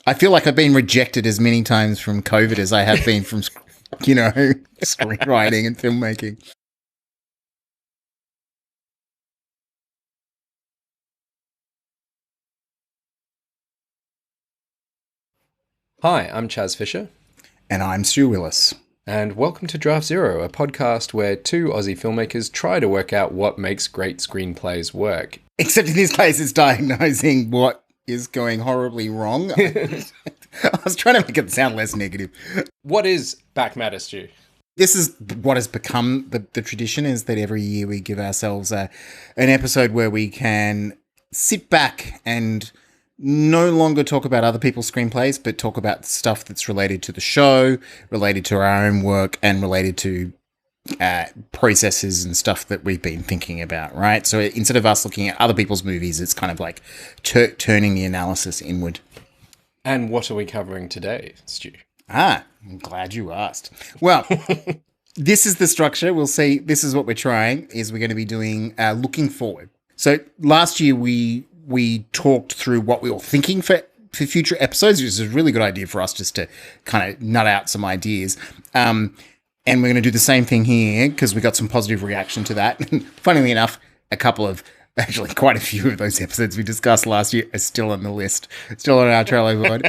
I feel like I've been rejected as many times from COVID as I have been from, screenwriting and filmmaking. Hi, I'm Chas Fisher. And I'm Stu Willis. And welcome to Draft Zero, a podcast where two Aussie filmmakers try to work out what makes great screenplays work. Except in this case, it's diagnosing what is going horribly wrong. I was trying to make it sound less negative. What is Backmatter, Stu? This is what has become the tradition, is that every year we give ourselves an episode where we can sit back and no longer talk about other people's screenplays, but talk about stuff that's related to the show, related to our own work, and related to processes and stuff that we've been thinking about, right? So instead of us looking at other people's movies, it's kind of like turning the analysis inward. And what are we covering today, Stu? I'm glad you asked. Well, this is the structure. We'll see. This is what we're trying, is we're going to be doing looking forward. So last year we talked through what we were thinking for future episodes, which is a really good idea for us just to kind of nut out some ideas. And we're going to do the same thing here because we got some positive reaction to that. Funnily enough, actually quite a few of those episodes we discussed last year are still on the list, still on our Trello board.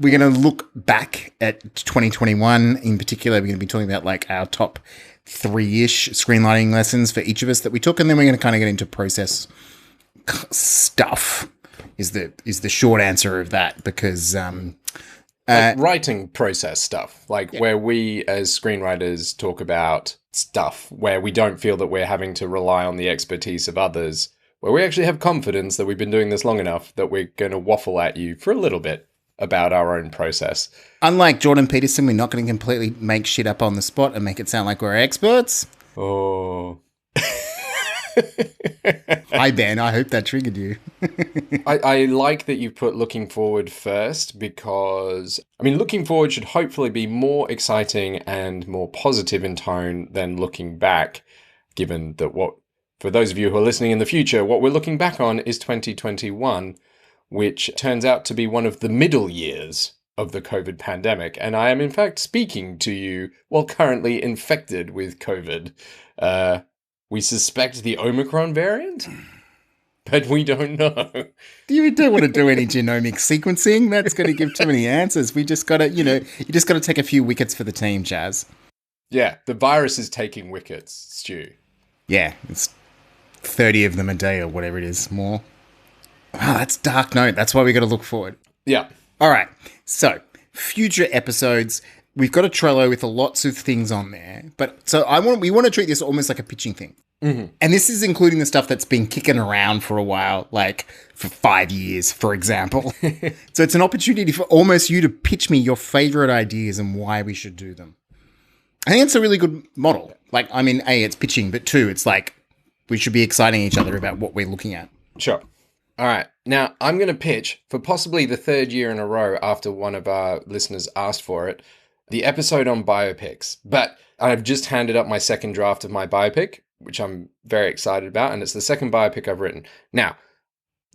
We're going to look back at 2021 in particular. We're going to be talking about like our top 3-ish screenwriting lessons for each of us that we took. And then we're going to kind of get into process stuff is the short answer of that, because like writing process stuff, where we as screenwriters talk about stuff where we don't feel that we're having to rely on the expertise of others, where we actually have confidence that we've been doing this long enough that we're going to waffle at you for a little bit about our own process. Unlike Jordan Peterson, we're not going to completely make shit up on the spot and make it sound like we're experts. Oh. Hi, Ben. I hope that triggered you. I like that you put looking forward first, because, looking forward should hopefully be more exciting and more positive in tone than looking back, given that for those of you who are listening in the future, what we're looking back on is 2021, which turns out to be one of the middle years of the COVID pandemic. And I am, in fact, speaking to you while currently infected with COVID. We suspect the Omicron variant, but we don't know. You don't want to do any genomic sequencing. That's going to give too many answers. We just got to, you just got to take a few wickets for the team, Chas. Yeah, the virus is taking wickets, Stu. Yeah, it's 30 of them a day or whatever it is, more. Wow, that's dark note. That's why we got to look forward. Yeah. All right. So, future episodes. We've got a Trello with lots of things on there, we want to treat this almost like a pitching thing. Mm-hmm. And this is including the stuff that's been kicking around for a while, like for 5 years, for example. So it's an opportunity for almost you to pitch me your favorite ideas and why we should do them. I think it's a really good model. A, it's pitching, but 2, it's like we should be exciting each other about what we're looking at. Sure. All right. Now, I'm going to pitch for possibly the 3rd year in a row after one of our listeners asked for it, the episode on biopics. But I've just handed up my second draft of my biopic, which I'm very excited about, and it's the second biopic I've written. Now,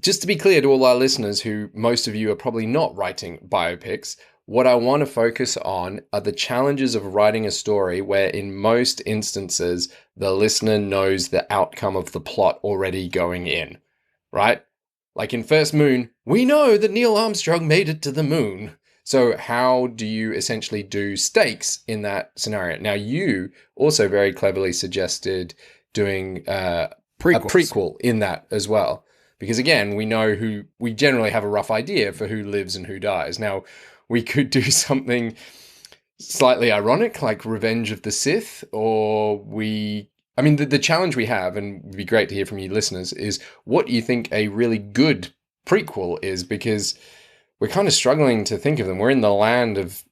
just to be clear to all our listeners, who most of you are probably not writing biopics, what I want to focus on are the challenges of writing a story where in most instances, the listener knows the outcome of the plot already going in, right? Like in First Moon, we know that Neil Armstrong made it to the moon. So how do you essentially do stakes in that scenario? Now, you also very cleverly suggested doing a prequel in that as well. Because again, we generally have a rough idea for who lives and who dies. Now, we could do something slightly ironic, like Revenge of the Sith, or the challenge we have, and it would be great to hear from you listeners, is what you think a really good prequel is, because we're kind of struggling to think of them. We're in the land of,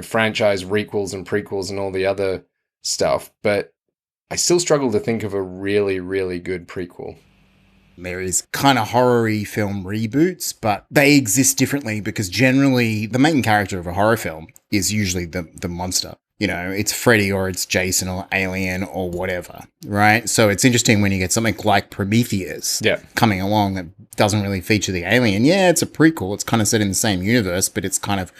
franchise requels and prequels and all the other stuff, but I still struggle to think of a really, really good prequel. There is kind of horror-y film reboots, but they exist differently because generally the main character of a horror film is usually the monster. you know, it's Freddy or it's Jason or Alien or whatever, right? So it's interesting when you get something like Prometheus coming along that doesn't really feature the alien. Yeah, it's a prequel. It's kind of set in the same universe, but it's kind of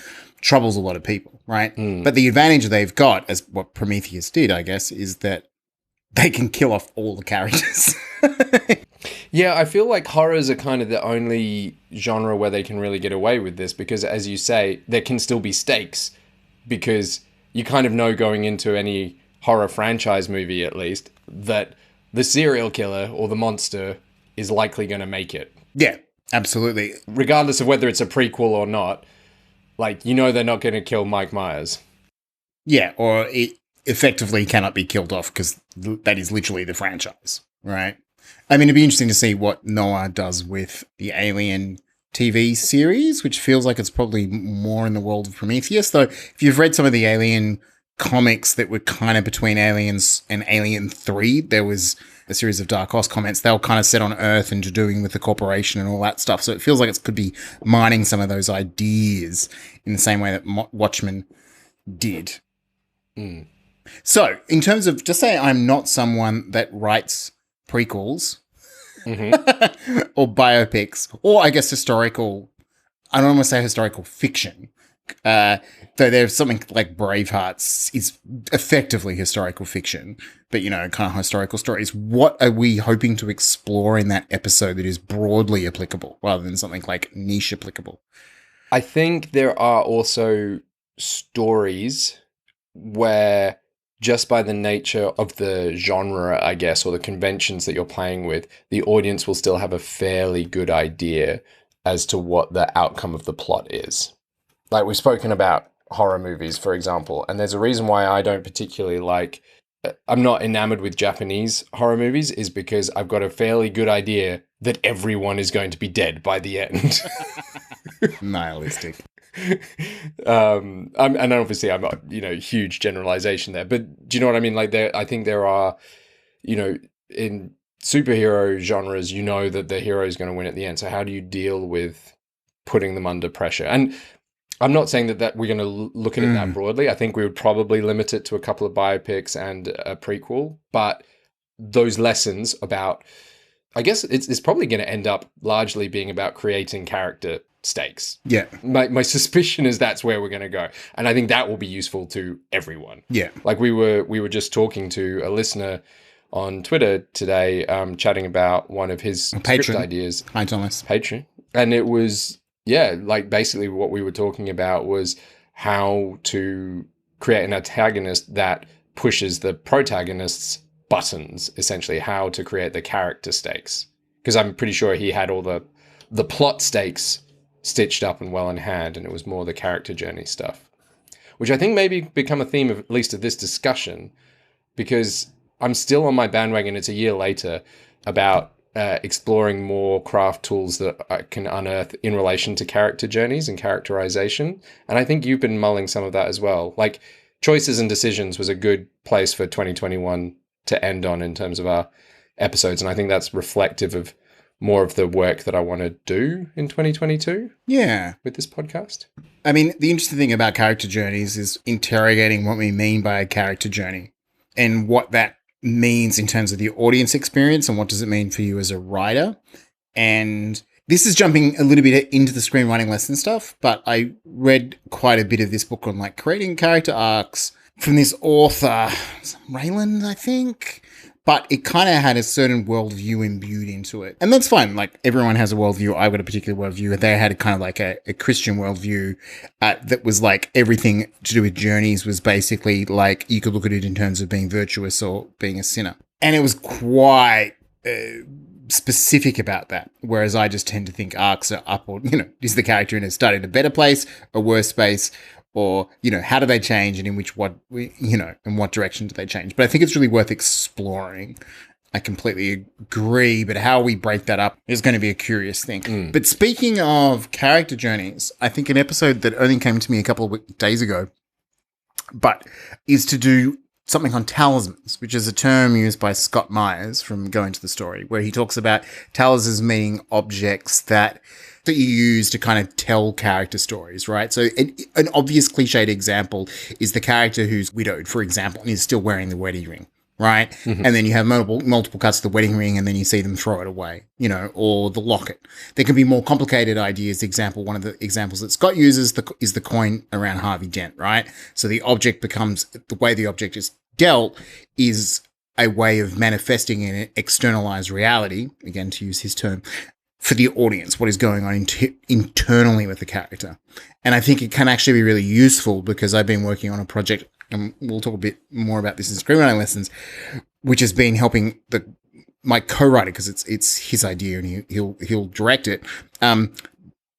troubles a lot of people, right? But the advantage they've got, as what Prometheus did, I guess, is that they can kill off all the characters. Yeah, I feel like horrors are kind of the only genre where they can really get away with this because, as you say, there can still be stakes because you kind of know going into any horror franchise movie, at least, that the serial killer or the monster is likely going to make it. Yeah, absolutely. Regardless of whether it's a prequel or not, like, you know they're not going to kill Mike Myers. Yeah, or it effectively cannot be killed off because that is literally the franchise, right? I mean, it'd be interesting to see what Noah does with the Alien TV series, which feels like it's probably more in the world of Prometheus. Though, if you've read some of the Alien comics that were kind of between Aliens and Alien 3, there was a series of Dark Horse comments. They were kind of set on Earth and doing with the corporation and all that stuff. So it feels like it could be mining some of those ideas in the same way that Watchmen did. So, in terms of, just say I'm not someone that writes prequels or biopics, or I guess historical, I don't want to say historical fiction, though there's something like Braveheart is effectively historical fiction, but, you know, kind of historical stories. What are we hoping to explore in that episode that is broadly applicable rather than something like niche applicable? I think there are also stories where, just by the nature of the genre, I guess, or the conventions that you're playing with, the audience will still have a fairly good idea as to what the outcome of the plot is. Like, we've spoken about horror movies, for example, and there's a reason why I don't particularly like, I'm not enamored with Japanese horror movies, is because I've got a fairly good idea that everyone is going to be dead by the end. Nihilistic. And obviously I'm not, you know, huge generalization there, but do you know what I mean? Like, I think there are, you know, in superhero genres, you know that the hero is going to win at the end. So how do you deal with putting them under pressure? And I'm not saying that we're going to look at it that broadly. I think we would probably limit it to a couple of biopics and a prequel, but those lessons about, I guess it's probably going to end up largely being about creating character stakes. Yeah. My suspicion is that's where we're going to go. And I think that will be useful to everyone. Yeah. Like, we were just talking to a listener on Twitter today, chatting about one of his script ideas. Hi, Thomas. Patreon. And it was, yeah, like, basically what we were talking about was how to create an antagonist that pushes the protagonist's buttons, essentially, how to create the character stakes. Because I'm pretty sure he had all the plot stakes stitched up and well in hand, and it was more the character journey stuff, which I think maybe become a theme of at least of this discussion, because I'm still on my bandwagon, it's a year later, about exploring more craft tools that I can unearth in relation to character journeys and characterization. And I think you've been mulling some of that as well. Like, choices and decisions was a good place for 2021 to end on in terms of our episodes, and I think that's reflective of more of the work that I want to do in 2022. Yeah. With this podcast. I mean, the interesting thing about character journeys is interrogating what we mean by a character journey and what that means in terms of the audience experience and what does it mean for you as a writer. And this is jumping a little bit into the screenwriting lesson stuff, but I read quite a bit of this book on, like, creating character arcs from this author, Rayland, I think. But it kind of had a certain worldview imbued into it. And that's fine. Like, everyone has a worldview. I got a particular worldview. They had a kind of like a Christian worldview that was like everything to do with journeys was basically like you could look at it in terms of being virtuous or being a sinner. And it was quite specific about that. Whereas I just tend to think arcs are up or, you know, is the character in a start in a better place, a worse place? Or, you know, how do they change and in what direction do they change? But I think it's really worth exploring. I completely agree, but how we break that up is going to be a curious thing. But speaking of character journeys, I think an episode that only came to me a couple of days ago, but is to do something on talismans, which is a term used by Scott Myers from Going to the Story, where he talks about talismans meaning objects that that you use to kind of tell character stories, right? So an obvious cliched example is the character who's widowed, for example, and is still wearing the wedding ring, right? Mm-hmm. And then you have multiple cuts to the wedding ring, and then you see them throw it away, or the locket. There can be more complicated ideas. One of the examples that Scott uses is the coin around Harvey Dent, right? So the object becomes, the way the object is dealt is a way of manifesting an externalized reality, again, to use his term, for the audience, what is going on internally with the character. And I think it can actually be really useful because I've been working on a project, and we'll talk a bit more about this in screenwriting lessons, which has been helping my co-writer, because it's his idea and he'll direct it,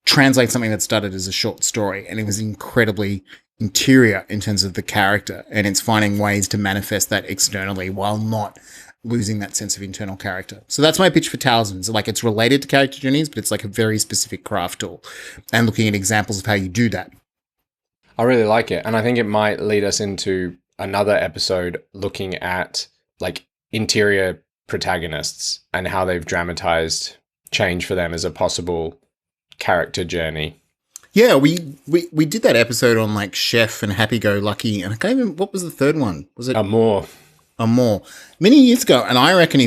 translate something that started as a short story. And it was incredibly interior in terms of the character, and it's finding ways to manifest that externally while not losing that sense of internal character. So that's my pitch for Talismans. Like, it's related to character journeys, but it's like a very specific craft tool, and looking at examples of how you do that. I really like it. And I think it might lead us into another episode looking at like interior protagonists and how they've dramatized change for them as a possible character journey. Yeah, we did that episode on like Chef and Happy Go Lucky, and I can't even, what was the third one? Was it Amour? Many years ago, and I reckon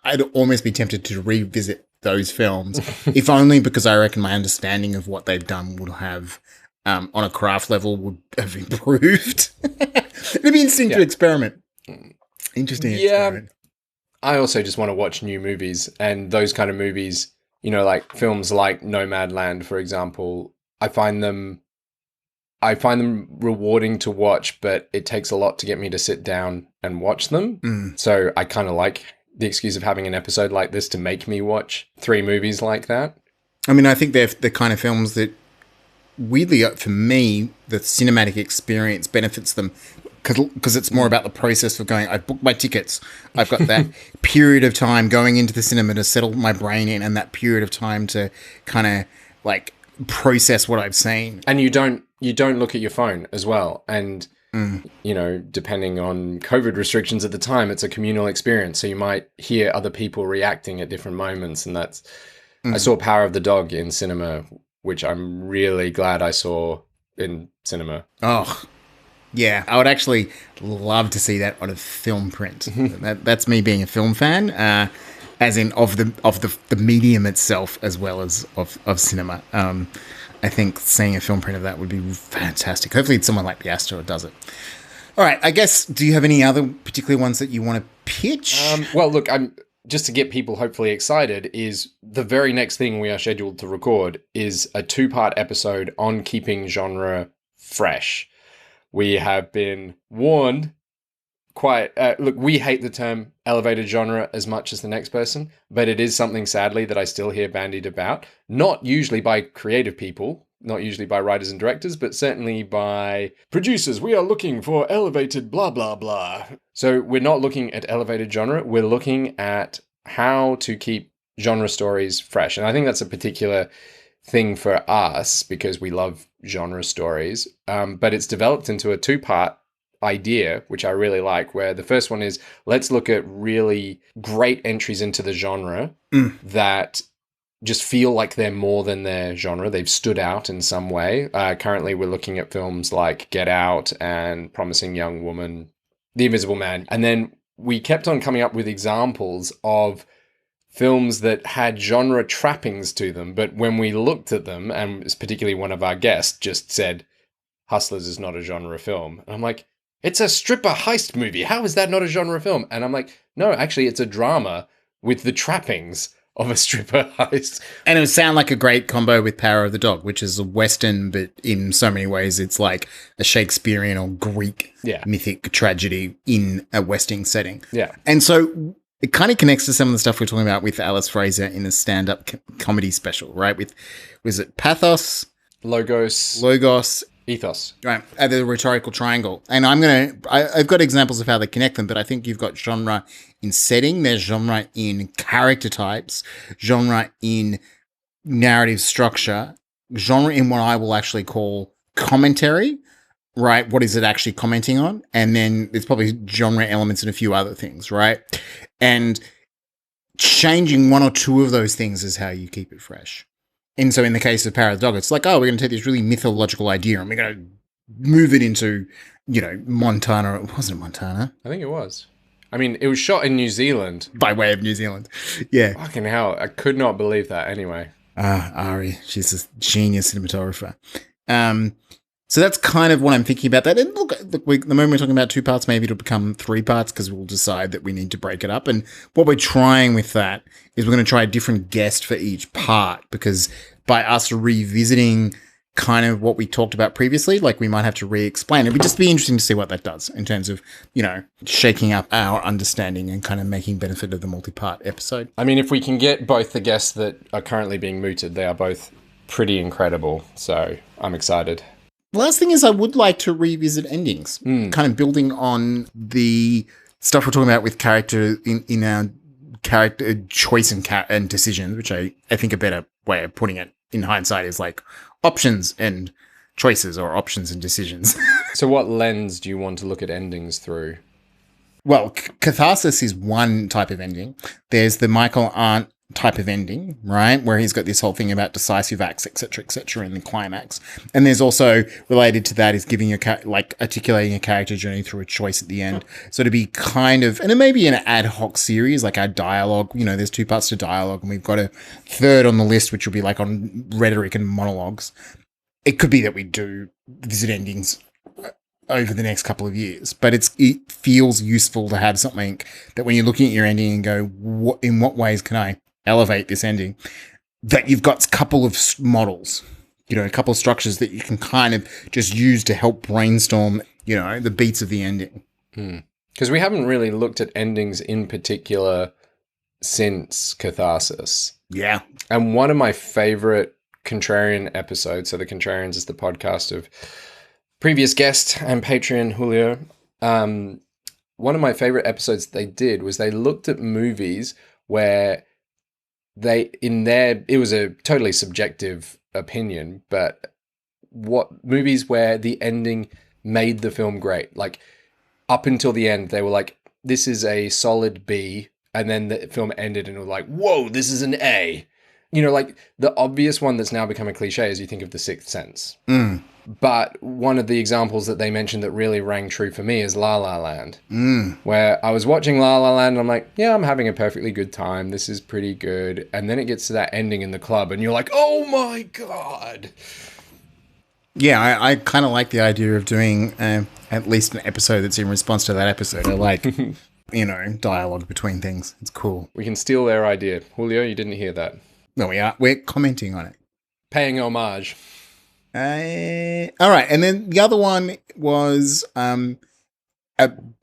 I'd almost be tempted to revisit those films, if only because I reckon my understanding of what they've done would have, on a craft level, would have improved. It'd be interesting to experiment. Interesting experiment. I also just want to watch new movies, and those kind of movies, like films like Nomadland, for example, I find them rewarding to watch, but it takes a lot to get me to sit down and watch them. So I kind of like the excuse of having an episode like this to make me watch 3 movies like that. I mean, I think they're the kind of films that, weirdly, for me, the cinematic experience benefits them because it's more about the process of going, I booked my tickets, I've got that period of time going into the cinema to settle my brain in, and that period of time to kind of like process what I've seen. And you don't look at your phone as well. And, depending on COVID restrictions at the time, it's a communal experience. So you might hear other people reacting at different moments. And that's, I saw Power of the Dog in cinema, which I'm really glad I saw in cinema. Oh, yeah. I would actually love to see that on a film print. That's me being a film fan, as in of the medium itself as well as of cinema. I think seeing a film print of that would be fantastic. Hopefully it's someone like the Astor does it. All right, I guess, do you have any other particular ones that you want to pitch? Well, look, just to get people hopefully excited, is the very next thing we are scheduled to record is a 2-part episode on keeping genre fresh. We have been warned look, we hate the term elevated genre as much as the next person, but it is something, sadly, that I still hear bandied about, not usually by creative people, not usually by writers and directors, but certainly by producers. We are looking for elevated blah, blah, blah. So we're not looking at elevated genre. We're looking at how to keep genre stories fresh. And I think that's a particular thing for us because we love genre stories, but it's developed into a 2-part idea, which I really like, where the first one is, let's look at really great entries into the genre that just feel like they're more than their genre. They've stood out in some way. Currently, we're looking at films like Get Out and Promising Young Woman, The Invisible Man. And then we kept on coming up with examples of films that had genre trappings to them. But when we looked at them, and particularly one of our guests just said, Hustlers is not a genre film. And I'm like, it's a stripper heist movie. How is that not a genre film? And I'm like, no, actually, it's a drama with the trappings of a stripper heist. And it would sound like a great combo with Power of the Dog, which is a Western, but in so many ways, it's like a Shakespearean or Greek mythic tragedy in a Western setting. Yeah. And so it kind of connects to some of the stuff we're talking about with Alice Fraser in a stand-up comedy special, right? Was it Pathos? Logos. Ethos. Right, the rhetorical triangle. And I've got examples of how they connect them, but I think you've got genre in setting, there's genre in character types, genre in narrative structure, genre in what I will actually call commentary, right? What is it actually commenting on? And then there's probably genre elements and a few other things, right? And changing one or two of those things is how you keep it fresh. And so in the case of Power of the Dog, it's like, oh, we're going to take this really mythological idea and we're going to move it into, Montana. Wasn't it Montana? I think it was. I mean, it was shot in New Zealand. By way of New Zealand. Yeah. Fucking hell. I could not believe that anyway. Ari, she's a genius cinematographer. So that's kind of what I'm thinking about that. And look, the moment we're talking about 2 parts, maybe it'll become 3 parts because we'll decide that we need to break it up. And what we're trying with that is we're going to try a different guest for each part, because by us revisiting kind of what we talked about previously, like we might have to re-explain. It would just be interesting to see what that does in terms of, shaking up our understanding and kind of making benefit of the multi-part episode. I mean, if we can get both the guests that are currently being mooted, they are both pretty incredible. So I'm excited. The last thing is I would like to revisit endings, kind of building on the stuff we're talking about with character in our character choice and decisions, which I think a better way of putting it in hindsight is like options and choices, or options and decisions. So what lens do you want to look at endings through? Well, catharsis is one type of ending. There's the Michael Arndt type of ending, right, where he's got this whole thing about decisive acts, etc., in the climax. And there's also, related to that, is giving articulating a character journey through a choice at the end. So to be kind of, and it may be an ad hoc series, like our dialogue, there's 2 parts to dialogue, and we've got a third on the list, which will be like on rhetoric and monologues. It could be that we do visit endings over the next couple of years, but it feels useful to have something that when you're looking at your ending and go, in what ways can I elevate this ending, that you've got a couple of models, a couple of structures that you can kind of just use to help brainstorm, the beats of the ending. Because we haven't really looked at endings in particular since Catharsis. Yeah. And one of my favorite Contrarian episodes, so the Contrarians is the podcast of previous guest and Patreon Julio. One of my favorite episodes they did was they looked at movies where it was a totally subjective opinion, but what movies where the ending made the film great. Like up until the end, they were like, this is a solid B. And then the film ended and it was like, whoa, this is an A. Like the obvious one that's now become a cliche is you think of The Sixth Sense. But one of the examples that they mentioned that really rang true for me is La La Land, where I was watching La La Land and I'm like, yeah, I'm having a perfectly good time. This is pretty good. And then it gets to that ending in the club and you're like, oh my God. Yeah, I kind of like the idea of doing at least an episode that's in response to that episode. I like, dialogue between things. It's cool. We can steal their idea. Julio, you didn't hear that. No, we are. We're commenting on it. Paying homage. All right, and then the other one was a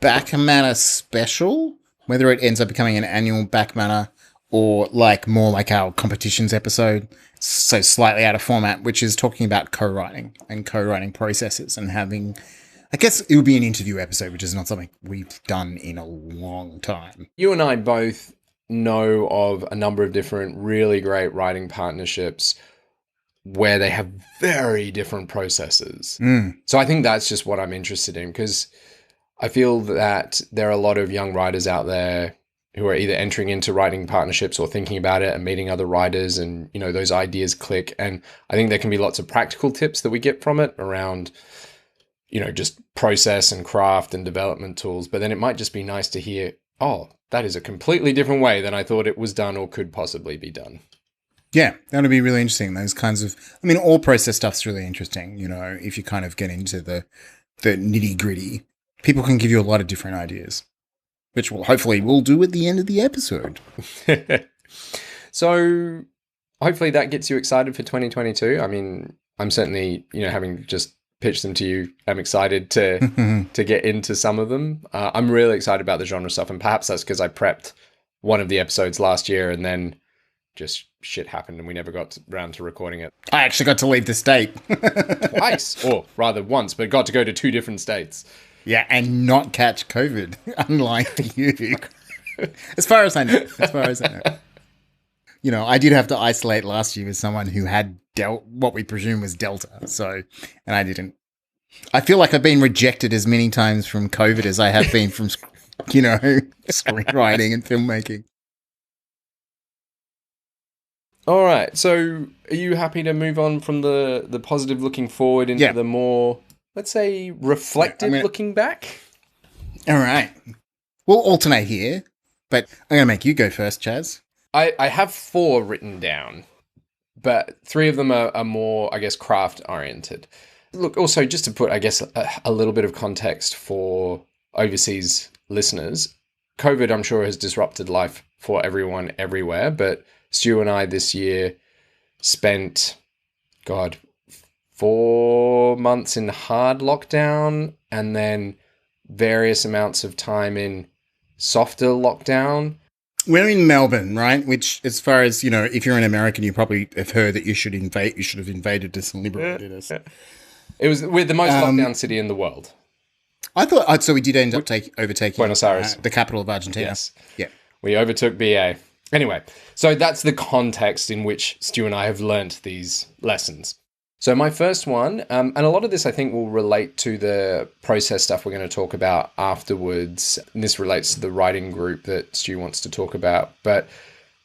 Backmatter special, whether it ends up becoming an annual Backmatter or more like our competitions episode, so slightly out of format, which is talking about co-writing and co-writing processes and having, I guess it would be an interview episode, which is not something we've done in a long time. You and I both know of a number of different really great writing partnerships where they have very different processes. So I think that's just what I'm interested in, because I feel that there are a lot of young writers out there who are either entering into writing partnerships or thinking about it and meeting other writers, and those ideas click. And I think there can be lots of practical tips that we get from it around just process and craft and development tools. But then it might just be nice to hear, oh, that is a completely different way than I thought it was done or could possibly be done. Yeah, that'll be really interesting. Those kinds of, all process stuff's really interesting. If you kind of get into the nitty gritty, people can give you a lot of different ideas, which we'll do at the end of the episode. So hopefully that gets you excited for 2022. I'm certainly, having just pitched them to you, I'm excited to get into some of them. I'm really excited about the genre stuff, and perhaps that's because I prepped one of the episodes last year and then just shit happened and we never got around to recording it. I actually got to leave the state. Twice, or rather once, but got to go to 2 different states. Yeah, and not catch COVID, unlike you. As far as I know. I did have to isolate last year with someone who had what we presume was Delta. And I didn't. I feel like I've been rejected as many times from COVID as I have been from, screenwriting and filmmaking. All right. So are you happy to move on from the positive looking forward into the more, let's say, reflective looking back? All right. We'll alternate here, but I'm going to make you go first, Chas. I have 4 written down, but 3 of them are more, I guess, craft oriented. Look, also, just to put, I guess, a little bit of context for overseas listeners, COVID, I'm sure, has disrupted life for everyone everywhere, but Stu and I this year spent, 4 months in hard lockdown and then various amounts of time in softer lockdown. We're in Melbourne, right? Which, as far as, if you're an American, you probably have heard that you should have invaded us and liberated us. We're the most lockdown city in the world. I thought, so we did end up overtaking Buenos Aires, the capital of Argentina. Yes. Yeah. We overtook BA. Anyway, so that's the context in which Stu and I have learnt these lessons. So my first one, and a lot of this I think will relate to the process stuff we're going to talk about afterwards. And this relates to the writing group that Stu wants to talk about, but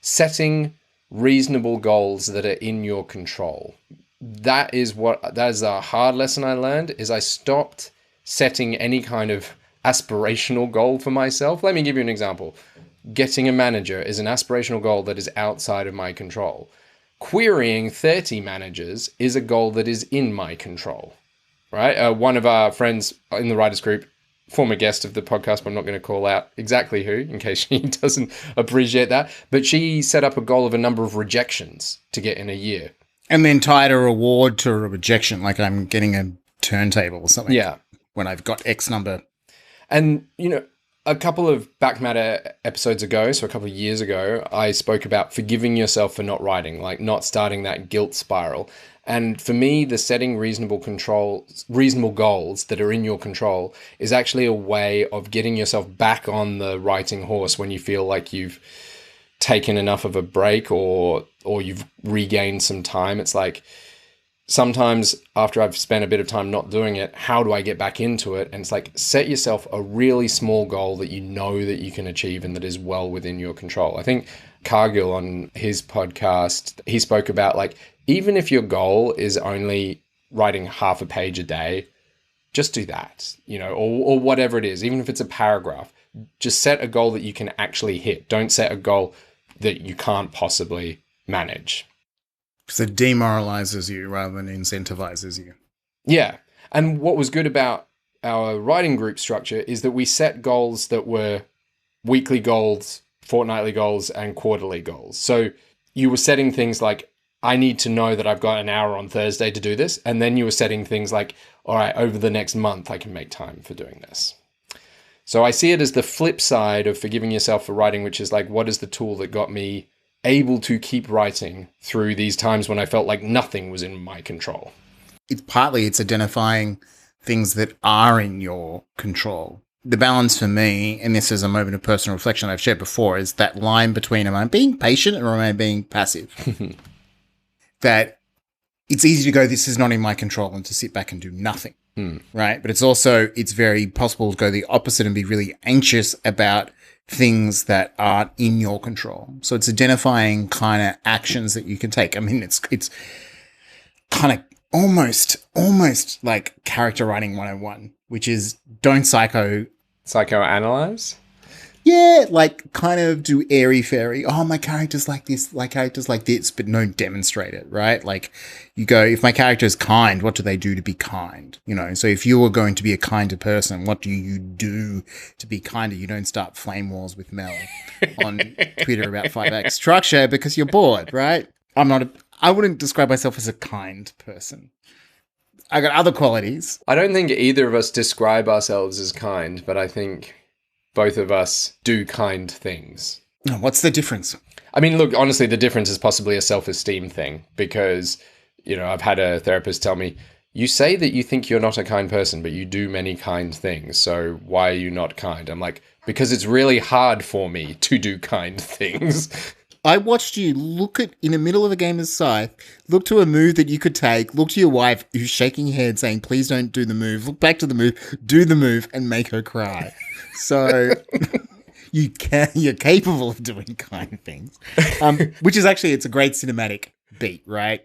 setting reasonable goals that are in your control. That is a hard lesson I learned, is I stopped setting any kind of aspirational goal for myself. Let me give you an example. Getting a manager is an aspirational goal that is outside of my control. Querying 30 managers is a goal that is in my control, right? One of our friends in the writers group, former guest of the podcast, but I'm not going to call out exactly who in case she doesn't appreciate that, but she set up a goal of a number of rejections to get in a year. And then tied a reward to a rejection, like I'm getting a turntable or something. Yeah. When I've got X number. And, a couple of Backmatter episodes ago, so a couple of years ago, I spoke about forgiving yourself for not writing, like not starting that guilt spiral. And for me, the setting reasonable goals that are in your control is actually a way of getting yourself back on the writing horse when you feel like you've taken enough of a break or you've regained some time. It's like, sometimes after I've spent a bit of time not doing it, how do I get back into it? And it's like, set yourself a really small goal that you know that you can achieve and that is well within your control. I think Cargill on his podcast, he spoke about like, even if your goal is only writing half a page a day, just do that, or whatever it is, even if it's a paragraph, just set a goal that you can actually hit. Don't set a goal that you can't possibly manage. So it demoralizes you rather than incentivizes you. Yeah. And what was good about our writing group structure is that we set goals that were weekly goals, fortnightly goals, and quarterly goals. So you were setting things like, I need to know that I've got an hour on Thursday to do this. And then you were setting things like, all right, over the next month, I can make time for doing this. So I see it as the flip side of forgiving yourself for writing, which is like, what is the tool that got me able to keep writing through these times when I felt like nothing was in my control? It's identifying things that are in your control. The balance for me, and this is a moment of personal reflection I've shared before, is that line between, am I being patient or am I being passive? That it's easy to go, this is not in my control, and to sit back and do nothing, right? But it's very possible to go the opposite and be really anxious about things that aren't in your control. So it's identifying kind of actions that you can take. I mean, it's kind of almost like character writing 101, which is don't psychoanalyze. Yeah, like kind of do airy-fairy. Oh, my character's like this, but don't demonstrate it, right? Like you go, if my character is kind, what do they do to be kind? So if you are going to be a kinder person, what do you do to be kinder? You don't start flame wars with Mel on Twitter about 5X structure because you're bored, right? I wouldn't describe myself as a kind person. I got other qualities. I don't think either of us describe ourselves as kind, but I think both of us do kind things. What's the difference? I mean, look, honestly, the difference is possibly a self-esteem thing because, I've had a therapist tell me, you say that you think you're not a kind person, but you do many kind things. So why are you not kind? I'm like, because it's really hard for me to do kind things. I watched you look in the middle of a game of Scythe, look to a move that you could take, look to your wife who's shaking her head saying, please don't do the move, look back to the move, do the move, and make her cry. So you're capable of doing kind things, which is actually, it's a great cinematic beat, right?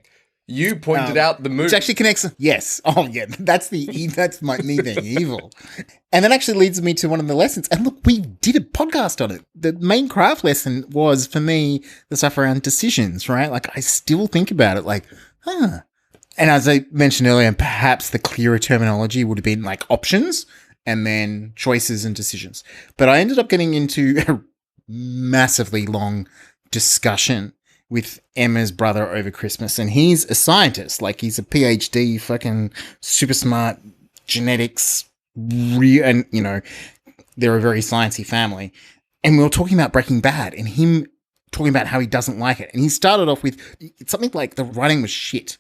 You pointed out the movie. Which actually connects. Yes. Oh, yeah. That's me being evil. And that actually leads me to one of the lessons. And look, we did a podcast on it. The main craft lesson was, for me, the stuff around decisions, right? Like, I still think about it like, And as I mentioned earlier, perhaps the clearer terminology would have been like options and then choices and decisions. But I ended up getting into a massively long discussion with Emma's brother over Christmas, and he's a scientist. Like, he's a PhD, fucking super smart, genetics, and, you know, they're a very sciencey family. And we were talking about Breaking Bad, and him talking about how he doesn't like it. And he started off with something like the writing was shit.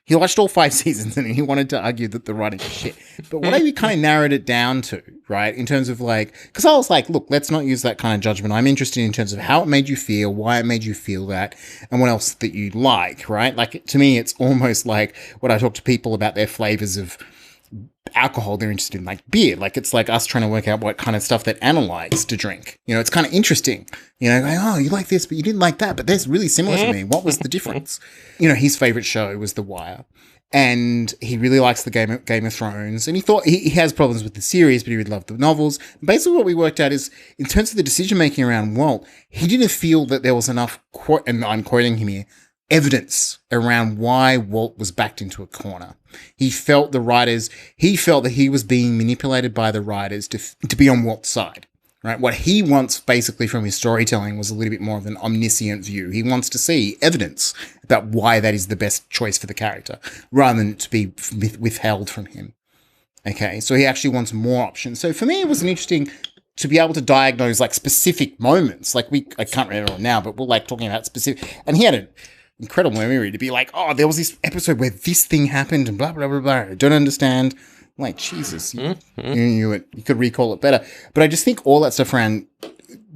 He watched all 5 seasons and he wanted to argue that the writing was shit. But what I kind of narrowed it down to, right, in terms of like, because I was like, look, let's not use that kind of judgment. I'm interested in terms of how it made you feel, why it made you feel that, and what else that you like, right? Like, to me, it's almost like when I talk to people about their flavors of alcohol, they're interested in like beer. Like, it's like us trying to work out what kind of stuff that Anna likes to drink. You know, it's kind of interesting. You know, going, oh, you like this, but you didn't like that, but that's really similar to me. What was the difference? You know, his favorite show was The Wire, and he really likes the Game of Thrones, and he thought he has problems with the series, but he would love the novels. And basically what we worked out is, in terms of the decision making around Walt, he didn't feel that there was enough, and I'm quoting him here, evidence around why Walt was backed into a corner. He felt that he was being manipulated by the writers to be on Walt's side, right? What he wants basically from his storytelling was a little bit more of an omniscient view. He wants to see evidence about why that is the best choice for the character, rather than to be withheld from him. Okay, so he actually wants more options. So for me, it was an interesting to be able to diagnose like specific moments. Like, I can't remember it now, but we're like talking about specific, and he had an incredible memory to be like, oh, there was this episode where this thing happened and blah, blah, blah, blah. I don't understand. I'm like, Jesus, you knew it. You could recall it better. But I just think all that stuff around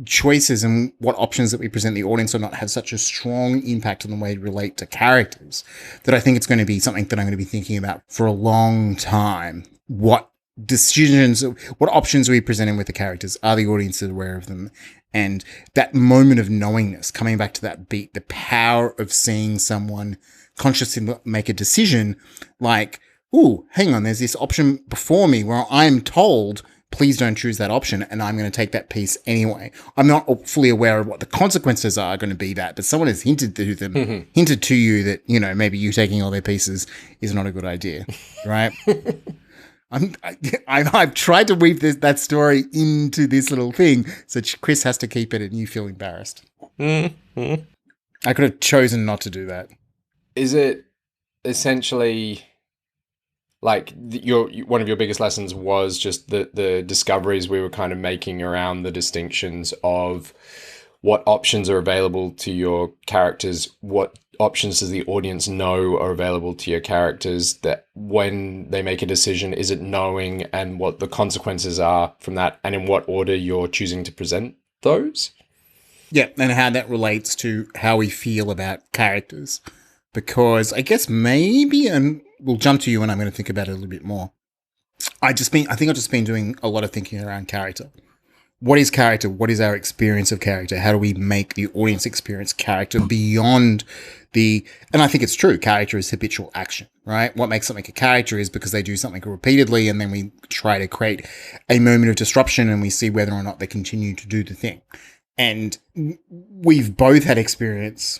choices and what options that we present the audience or not have such a strong impact on the way we relate to characters that I think it's going to be something that I'm going to be thinking about for a long time. What options are we presenting with the characters? Are the audiences aware of them? And that moment of knowingness, coming back to that beat, the power of seeing someone consciously make a decision like, ooh, hang on, there's this option before me where I'm told, please don't choose that option, and I'm going to take that piece anyway. I'm not fully aware of what the consequences are going to be that, but someone has hinted to them, hinted to you that, you know, maybe you taking all their pieces is not a good idea, right? I've tried to weave that story into this little thing, so Chris has to keep it and you feel embarrassed. I could have chosen not to do that. Is it essentially like one of your biggest lessons was just the discoveries we were kind of making around the distinctions of what options are available to your characters, what options does the audience know are available to your characters, that when they make a decision, is it knowing, and what the consequences are from that, and in what order you're choosing to present those? Yeah, and how that relates to how we feel about characters. Because I guess maybe, and we'll jump to you and I'm going to think about it a little bit more. I think I've just been doing a lot of thinking around character. What is character? What is our experience of character? How do we make the audience experience character beyond and I think it's true, character is habitual action, right? What makes something a character is because they do something repeatedly, and then we try to create a moment of disruption and we see whether or not they continue to do the thing. And we've both had experience,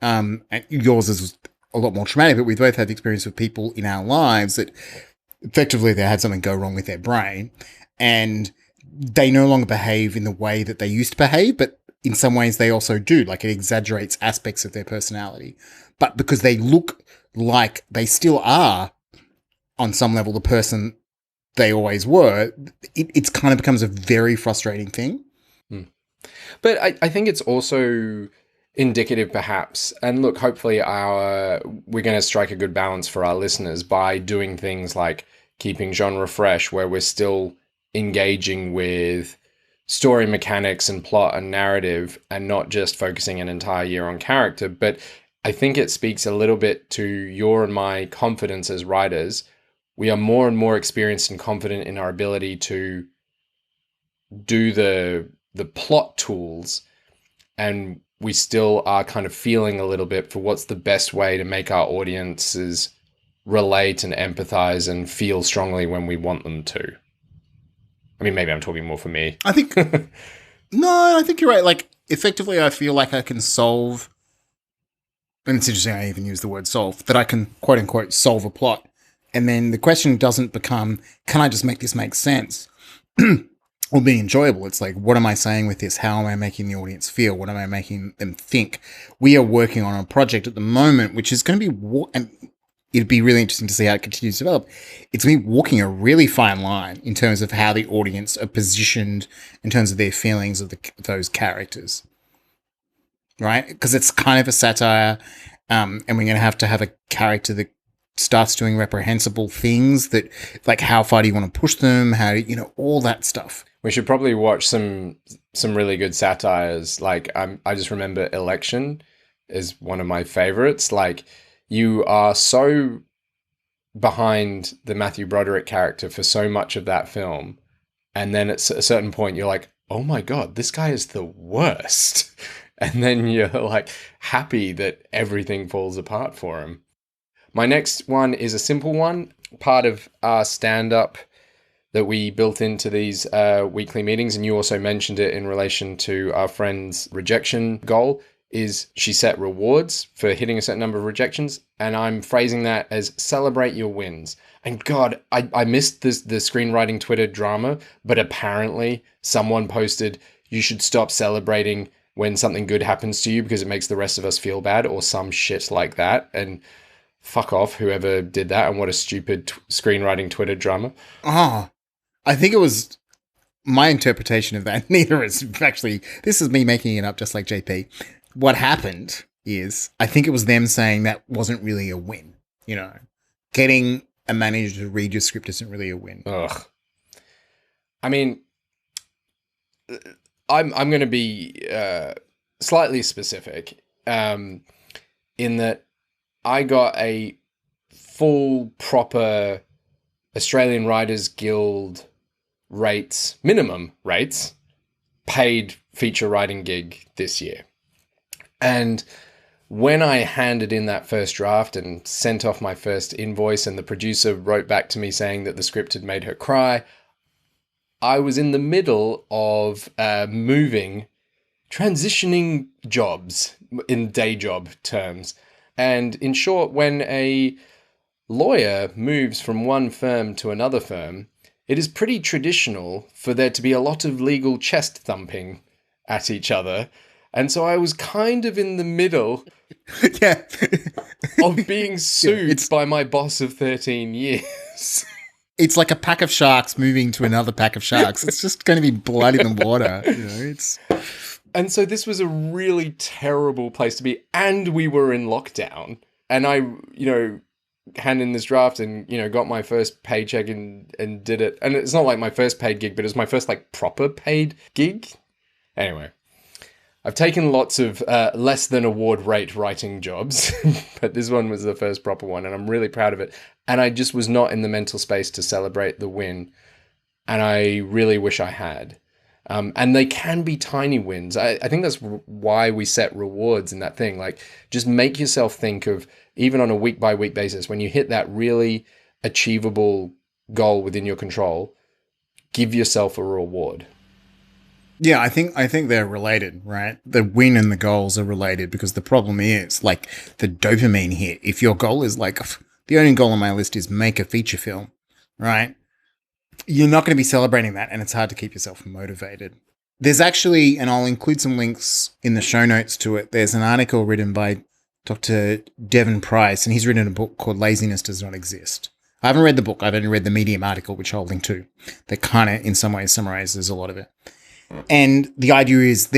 and yours is a lot more traumatic, but we've both had the experience with people in our lives that effectively they had something go wrong with their brain and they no longer behave in the way that they used to behave, but in some ways they also do. Like, it exaggerates aspects of their personality. But because they look like they still are, on some level, the person they always were, it's kind of becomes a very frustrating thing. But I think it's also indicative, perhaps, and look, hopefully we're going to strike a good balance for our listeners by doing things like keeping genre fresh, where we're still engaging with story mechanics and plot and narrative and not just focusing an entire year on character. But I think it speaks a little bit to your and my confidence as writers. We are more and more experienced and confident in our ability to do the the plot tools, and we still are kind of feeling a little bit for what's the best way to make our audiences relate and empathize and feel strongly when we want them to. I mean, maybe I'm talking more for me. I think, no, I think you're right. Like, effectively, I feel like I can solve, and it's interesting I even use the word solve, that I can, quote unquote, solve a plot. And then the question doesn't become, can I just make this make sense? Or be enjoyable. It's like, what am I saying with this? How am I making the audience feel? What am I making them think? We are working on a project at the moment, which is going to be, and it'd be really interesting to see how it continues to develop. It's going to be walking a really fine line in terms of how the audience are positioned in terms of their feelings of those characters. Right? Because it's kind of a satire, and we're going to have a character that starts doing reprehensible things that, like, how far do you want to push them? How, all that stuff. We should probably watch some really good satires. Like, I just remember Election is one of my favorites. Like, you are so behind the Matthew Broderick character for so much of that film. And then at a certain point, you're like, oh my God, this guy is the worst. And then you're like happy that everything falls apart for him. My next one is a simple one, part of our stand-up that we built into these weekly meetings, and you also mentioned it in relation to our friend's rejection goal, is she set rewards for hitting a certain number of rejections, and I'm phrasing that as celebrate your wins. And God, I missed the screenwriting Twitter drama, but apparently someone posted, you should stop celebrating when something good happens to you because it makes the rest of us feel bad, or some shit like that, and fuck off, whoever did that, and what a stupid screenwriting Twitter drama. Oh, I think it was my interpretation of that. Neither is actually, this is me making it up just like JP. What happened is, I think it was them saying that wasn't really a win. Getting a manager to read your script isn't really a win. Ugh. I mean, I'm going to be slightly specific in that I got a full, proper Australian Writers Guild minimum rates, paid feature writing gig this year. And when I handed in that first draft and sent off my first invoice, and the producer wrote back to me saying that the script had made her cry, I was in the middle of transitioning jobs in day job terms. And in short, when a lawyer moves from one firm to another firm, it is pretty traditional for there to be a lot of legal chest thumping at each other. And so I was kind of in the middle of being sued by my boss of 13 years. It's like a pack of sharks moving to another pack of sharks. It's just going to be blood in the water. And so this was a really terrible place to be. And we were in lockdown. And I, handed in this draft and, got my first paycheck and did it. And it's not like my first paid gig, but it was my first proper paid gig. Anyway, I've taken lots of less than award rate writing jobs, but this one was the first proper one, and I'm really proud of it. And I just was not in the mental space to celebrate the win. And I really wish I had. And they can be tiny wins. I think that's why we set rewards in that thing. Like, just make yourself think of, even on a week-by-week basis, when you hit that really achievable goal within your control, give yourself a reward. Yeah, I think they're related, right? The win and the goals are related, because the problem is, like, the dopamine hit. If your goal is like, the only goal on my list is make a feature film, right? You're not going to be celebrating that, and it's hard to keep yourself motivated. There's actually, and I'll include some links in the show notes to it, there's an article written by Dr. Devon Price, and he's written a book called Laziness Does Not Exist. I haven't read the book. I've only read the Medium article, which I'll link to, that kind of, in some ways, summarizes a lot of it. And the idea is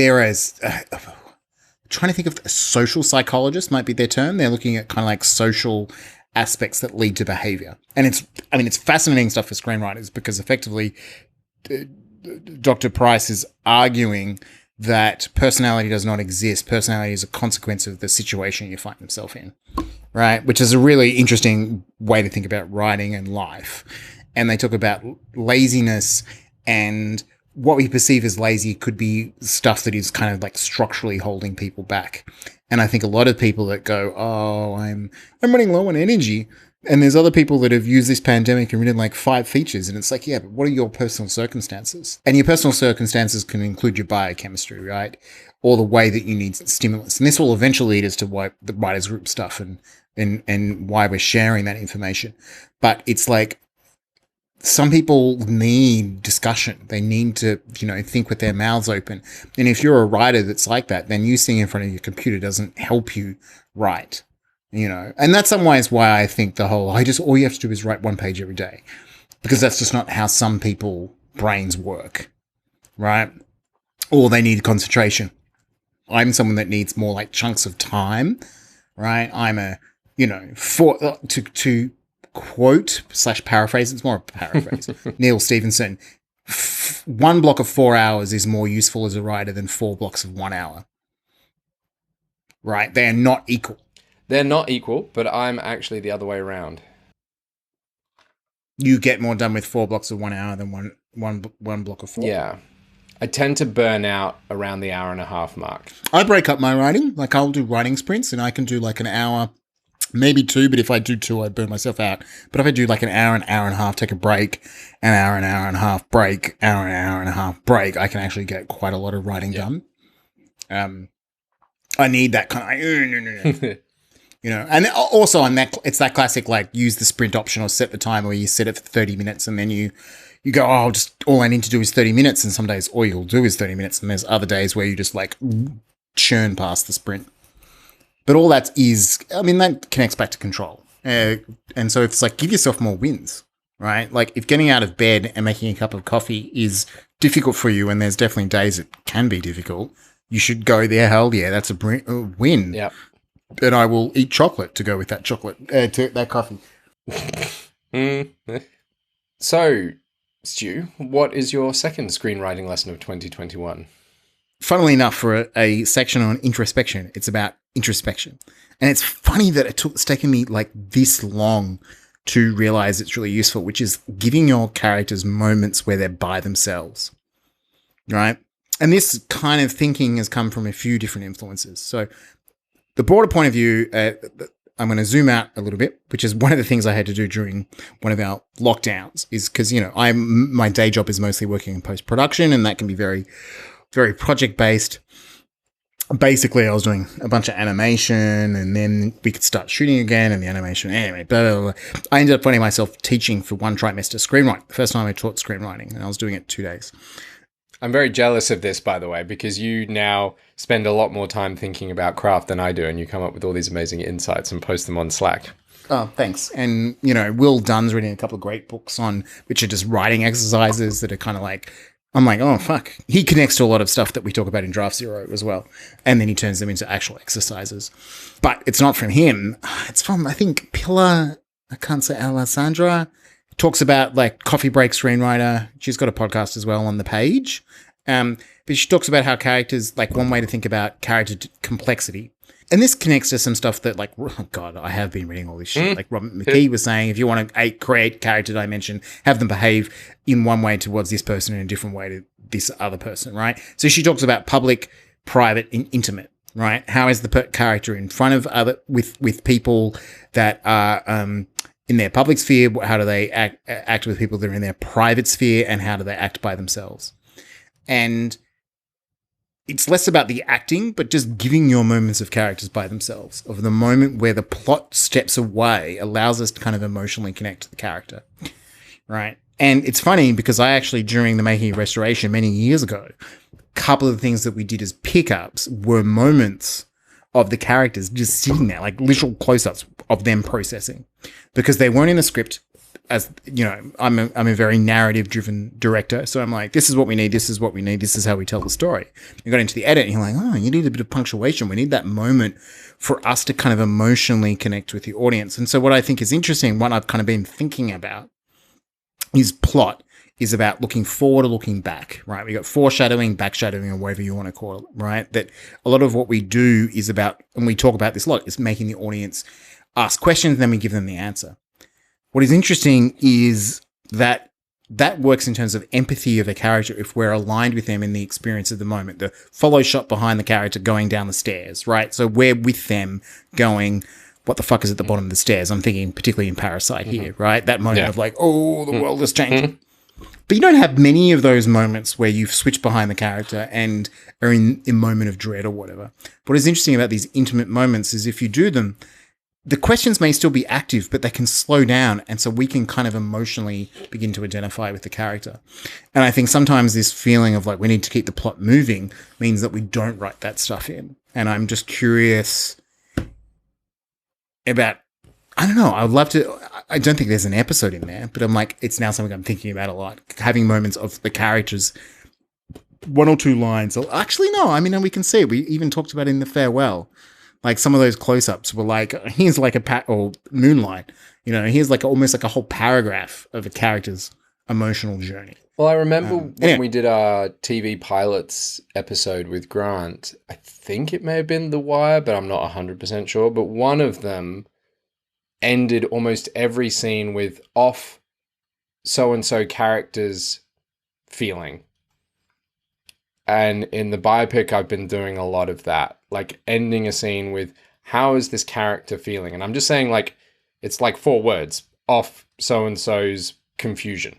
trying to think of a social psychologist might be their term. They're looking at kind of like social aspects that lead to behavior. And it's fascinating stuff for screenwriters, because effectively Dr. Price is arguing that personality does not exist. Personality is a consequence of the situation you find yourself in, right? Which is a really interesting way to think about writing and life. And they talk about laziness and what we perceive as lazy could be stuff that is kind of like structurally holding people back. And I think a lot of people that go, oh, I'm running low on energy. And there's other people that have used this pandemic and written like 5 features. And it's like, yeah, but what are your personal circumstances? And your personal circumstances can include your biochemistry, right? Or the way that you need stimulus. And this will eventually lead us to why the writers group stuff and why we're sharing that information. But it's like, some people need discussion. They need to, think with their mouths open. And if you're a writer that's like that, then you sitting in front of your computer doesn't help you write, And that's some ways why I think the whole, all you have to do is write 1 page every day. Because that's just not how some people brains work, right? Or they need concentration. I'm someone that needs more like chunks of time, right? I'm to quote / paraphrase, it's more a paraphrase, Neil Stephenson, 1 block of 4 hours is more useful as a writer than 4 blocks of 1 hour. Right? They are not equal. They're not equal, but I'm actually the other way around. You get more done with 4 blocks of 1 hour than one block of 4? Yeah. I tend to burn out around the hour and a half mark. I break up my writing. Like I'll do writing sprints and I can do like an hour, maybe 2, but if I do 2, I burn myself out. But if I do like an hour and a half, take a break, an hour and a half break, hour and a half break, I can actually get quite a lot of writing done. I need that kind of, and also on that, it's that classic, like use the sprint option or set the timer where you set it for 30 minutes and then you go, oh, all I need to do is 30 minutes. And some days all you'll do is 30 minutes. And there's other days where you just like churn past the sprint. But all that connects back to control. And so it's like, give yourself more wins, right? Like if getting out of bed and making a cup of coffee is difficult for you, and there's definitely days it can be difficult, you should go there. Hell yeah, that's a win. Yeah. And I will eat chocolate to go with that to that coffee. So, Stu, what is your second screenwriting lesson of 2021? Funnily enough, for a section on introspection, it's about introspection. And it's funny that it's taken me like this long to realize it's really useful, which is giving your characters moments where they're by themselves, right? And this kind of thinking has come from a few different influences. So the broader point of view, I'm going to zoom out a little bit, which is one of the things I had to do during one of our lockdowns, is because, my day job is mostly working in post-production, and that can be very, very project-based. Basically, I was doing a bunch of animation, and then we could start shooting again, and the animation, anyway, blah, blah, blah. I ended up finding myself teaching for 1 trimester screenwriting, the first time I taught screenwriting, and I was doing it 2 days. I'm very jealous of this, by the way, because you now spend a lot more time thinking about craft than I do, and you come up with all these amazing insights and post them on Slack. Oh, thanks. And, Will Dunn's written a couple of great books which are just writing exercises that are kind of like, I'm like, oh, fuck. He connects to a lot of stuff that we talk about in Draft Zero as well. And then he turns them into actual exercises. But it's not from him. It's from, I think, Pilar, I can't say Alessandra. Talks about like coffee break screenwriter. She's got a podcast as well on the page. But she talks about how characters, like one way to think about character complexity. And this connects to some stuff that like, oh God, I have been reading all this shit. Like Robert McKee was saying, if you want to create character dimension, have them behave in one way towards this person and in a different way to this other person, right? So she talks about public, private, and intimate, right? How is the character in front of with people that are, in their public sphere? How do they act with people that are in their private sphere, and how do they act by themselves? And it's less about the acting, but just giving your moments of characters by themselves, of the moment where the plot steps away allows us to kind of emotionally connect to the character, right? And it's funny because I actually, during the making of Restoration many years ago, a couple of the things that we did as pickups were moments of the characters just sitting there, like literal close-ups of them processing, because they weren't in the script. As I'm a very narrative-driven director, so I'm like, this is what we need, this is what we need, this is how we tell the story. You got into the edit, and you're like, oh, you need a bit of punctuation. We need that moment for us to kind of emotionally connect with the audience. And so what I think is interesting, what I've kind of been thinking about, is plot is about looking forward or looking back, right? We got foreshadowing, backshadowing, or whatever you want to call it, right? That a lot of what we do is about, and we talk about this a lot, is making the audience ask questions, and then we give them the answer. What is interesting is that that works in terms of empathy of a character if we're aligned with them in the experience of the moment. The follow shot behind the character going down the stairs, right? So we're with them going, what the fuck is at the bottom of the stairs? I'm thinking particularly in Parasite here, right? That moment of like, oh, the world has changed. But you don't have many of those moments where you've switched behind the character and are in a moment of dread or whatever. What is interesting about these intimate moments is if you do them, the questions may still be active, but they can slow down. And so we can kind of emotionally begin to identify with the character. And I think sometimes this feeling of like we need to keep the plot moving means that we don't write that stuff in. And I'm just curious about, I don't know, I would love to, I don't think there's an episode in there, but I'm like, it's now something I'm thinking about a lot. Having moments of the characters, one or two lines. Actually, no, I mean, and we can see it. We even talked about it in the farewell. Like some of those close-ups were like, here's like or Moonlight, you know, here's like almost like a whole paragraph of a character's emotional journey. Well, I remember when we did our TV pilots episode with Grant, I think it may have been The Wire, but I'm not 100% sure. But one of them ended almost every scene with off so-and-so character's feeling. And in the biopic, I've been doing a lot of that, like ending a scene with, how is this character feeling? And I'm just saying, like, it's like 4 words, off so-and-so's confusion, ..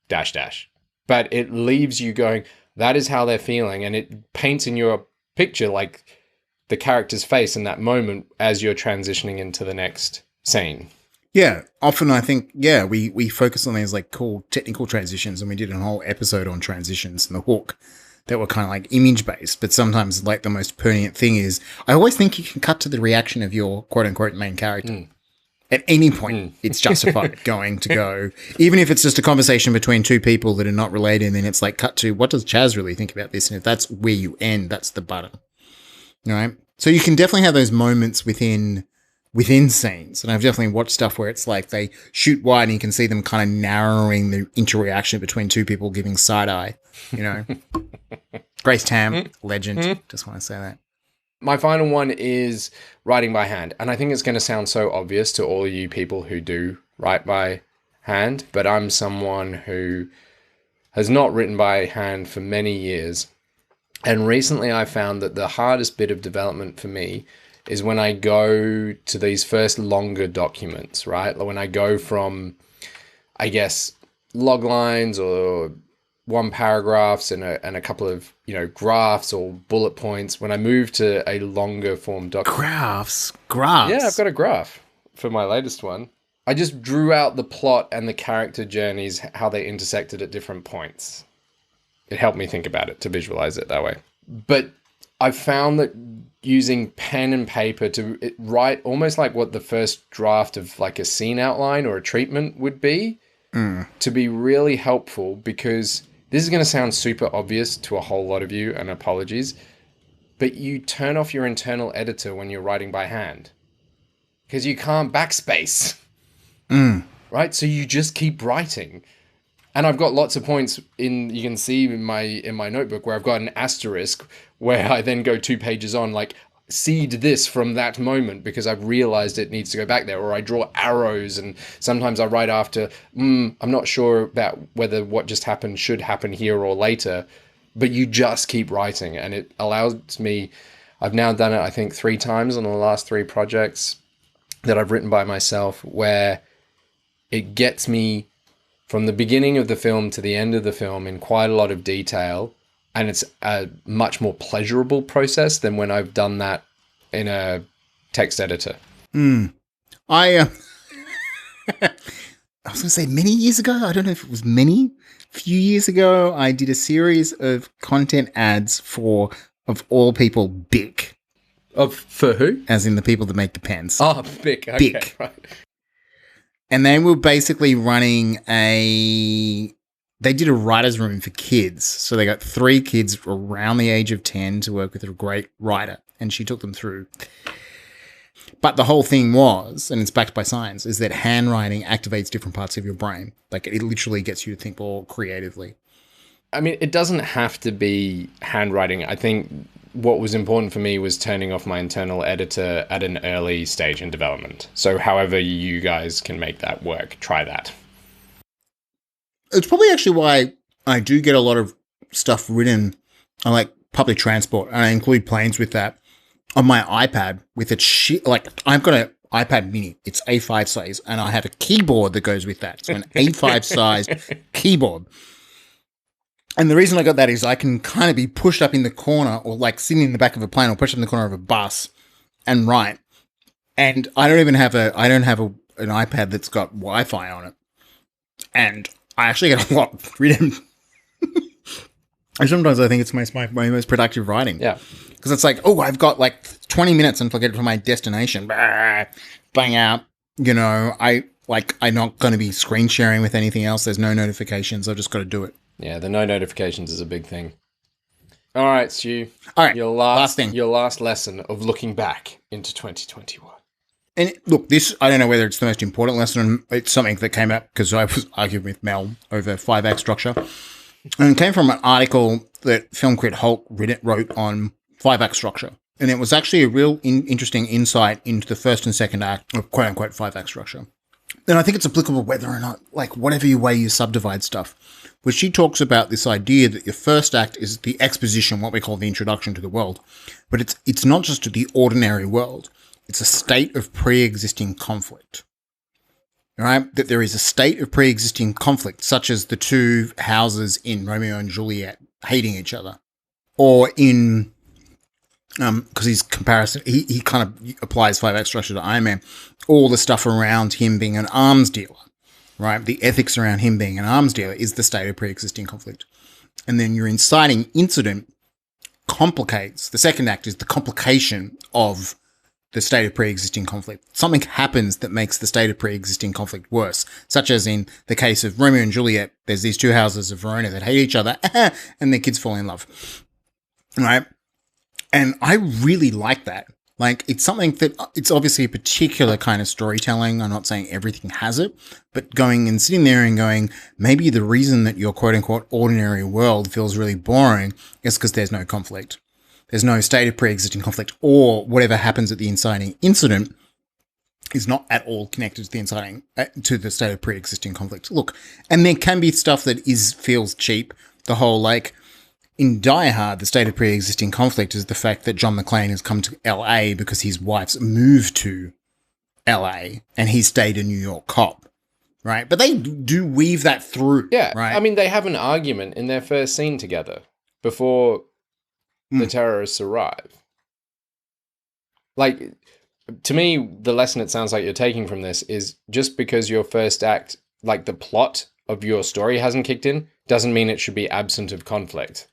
But it leaves you going, that is how they're feeling. And it paints in your picture, like, the character's face in that moment as you're transitioning into the next scene. Yeah, often I think, we focus on these like cool technical transitions, and we did a whole episode on transitions in The Hook that were kind of like image based, but sometimes like the most pertinent thing is I always think you can cut to the reaction of your quote unquote main character. At any point, it's justified going to go, even if it's just a conversation between two people that are not related, and then it's like cut to, what does Chas really think about this? And if that's where you end, that's the button. All right. So you can definitely have those moments within scenes. And I've definitely watched stuff where it's like they shoot wide and you can see them kind of narrowing the interaction between two people giving side eye, you know. Grace Tam, legend. Just want to say that. My final one is writing by hand. And I think it's going to sound so obvious to all you people who do write by hand, but I'm someone who has not written by hand for many years. And recently I found that the hardest bit of development for me is when I go to these first longer documents, right? When I go from, I guess, log lines or one paragraphs and a couple of, you know, graphs or bullet points. When I move to a longer form document. Graphs. Yeah, I've got a graph for my latest one. I just drew out the plot and the character journeys, how they intersected at different points. It helped me think about it, to visualize it that way. But I found that using pen and paper to write almost like what the first draft of like a scene outline or a treatment would be, to be really helpful, because this is going to sound super obvious to a whole lot of you, and apologies, but you turn off your internal editor when you're writing by hand because you can't backspace, right? So you just keep writing. And I've got lots of points you can see in my notebook where I've got an asterisk where I then go 2 pages on, like, seed this from that moment because I've realized it needs to go back there. Or I draw arrows, and sometimes I write after, I'm not sure about whether what just happened should happen here or later, but you just keep writing. And it allows me, I've now done it, I think 3 times on the last 3 projects that I've written by myself, where it gets me from the beginning of the film to the end of the film in quite a lot of detail. And it's a much more pleasurable process than when I've done that in a text editor. I was going to say many years ago, I don't know if it was few years ago, I did a series of content ads for, of all people, Bic. For who? As in the people that make the pens. Oh, Bic. Okay, Bic. Right. And they were basically running they did a writer's room for kids. So they got 3 kids around the age of 10 to work with a great writer. And she took them through. But the whole thing was, and it's backed by science, is that handwriting activates different parts of your brain. Like it literally gets you to think more creatively. I mean, it doesn't have to be handwriting. I think what was important for me was turning off my internal editor at an early stage in development. So however you guys can make that work, try that. It's probably actually why I do get a lot of stuff written. I like public transport, and I include planes with that on my iPad with its like I've got an iPad mini. It's A5 size, and I have a keyboard that goes with that. So an A5 size keyboard. And the reason I got that is I can kind of be pushed up in the corner or like sitting in the back of a plane or pushed up in the corner of a bus and write. And I don't have an iPad that's got Wi-Fi on it. And I actually get a lot written. And sometimes I think it's my most productive writing. Yeah. Because it's like, oh, I've got like 20 minutes until I get to my destination. Bang out. You know, I'm not going to be screen sharing with anything else. There's no notifications. I've just got to do it. Yeah, the no notifications is a big thing. All right, Stu. All right, your last thing. Your last lesson of looking back into 2021. And look, this, I don't know whether it's the most important lesson. It's something that came up because I was arguing with Mel over 5-act structure. And it came from an article that film critic Holt wrote on 5-act structure. And it was actually a real interesting insight into the first and second act of quote-unquote 5-act structure. And I think it's applicable whether or not, like, whatever way you subdivide stuff. Where she talks about this idea that your first act is the exposition, what we call the introduction to the world. But it's not just the ordinary world. It's a state of pre-existing conflict. All right? That there is a state of pre-existing conflict, such as the two houses in Romeo and Juliet hating each other. Or in, because he's comparison, he kind of applies 5-act structure to Iron Man. All the stuff around him being an arms dealer. Right? The ethics around him being an arms dealer is the state of pre-existing conflict. And then your inciting incident complicates, the second act is the complication of the state of pre-existing conflict. Something happens that makes the state of pre-existing conflict worse, such as in the case of Romeo and Juliet, there's these two houses of Verona that hate each other and their kids fall in love. Right? And I really like that. Like, it's something that, it's obviously a particular kind of storytelling. I'm not saying everything has it, but going and sitting there and going, maybe the reason that your quote-unquote ordinary world feels really boring is because there's no conflict. There's no state of pre-existing conflict, or whatever happens at the inciting incident is not at all connected to the inciting, to the state of pre-existing conflict. Look, and there can be stuff that feels cheap. The whole, like, in Die Hard, the state of pre-existing conflict is the fact that John McClane has come to LA because his wife's moved to LA and he stayed a New York cop, right? But they do weave that through, yeah, right? I mean, they have an argument in their first scene together before the terrorists arrive. Like, to me, the lesson it sounds like you're taking from this is just because your first act, like the plot of your story hasn't kicked in, doesn't mean it should be absent of conflict.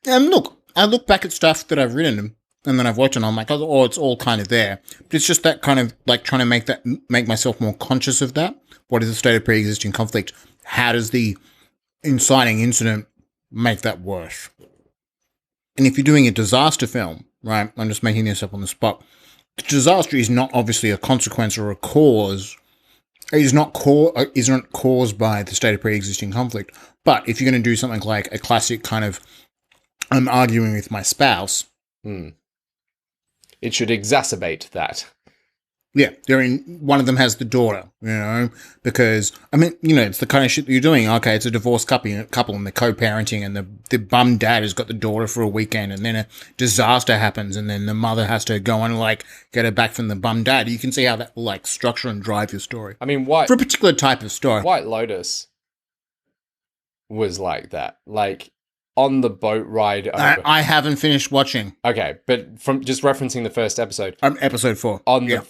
Look, I look back at stuff that I've written and then I've watched it and I'm like, oh, it's all kind of there. But it's just that kind of like trying to make myself more conscious of that. What is the state of pre-existing conflict? How does the inciting incident make that worse? And if you're doing a disaster film, right, I'm just making this up on the spot, the disaster is not obviously a consequence or a cause. Isn't caused by the state of pre-existing conflict. But if you're going to do something like a classic kind of I'm arguing with my spouse. It should exacerbate that. Yeah, one of them has the daughter, you know, because, I mean, you know, it's the kind of shit that you're doing. Okay, it's a divorced couple and they're co-parenting and the bum dad has got the daughter for a weekend and then a disaster happens and then the mother has to go and, like, get her back from the bum dad. You can see how that will, like, structure and drive your story. I mean, for a particular type of story. White Lotus was like that. Like, on the boat ride over. I haven't finished watching. Okay, but from just referencing the first episode. Episode 4. On the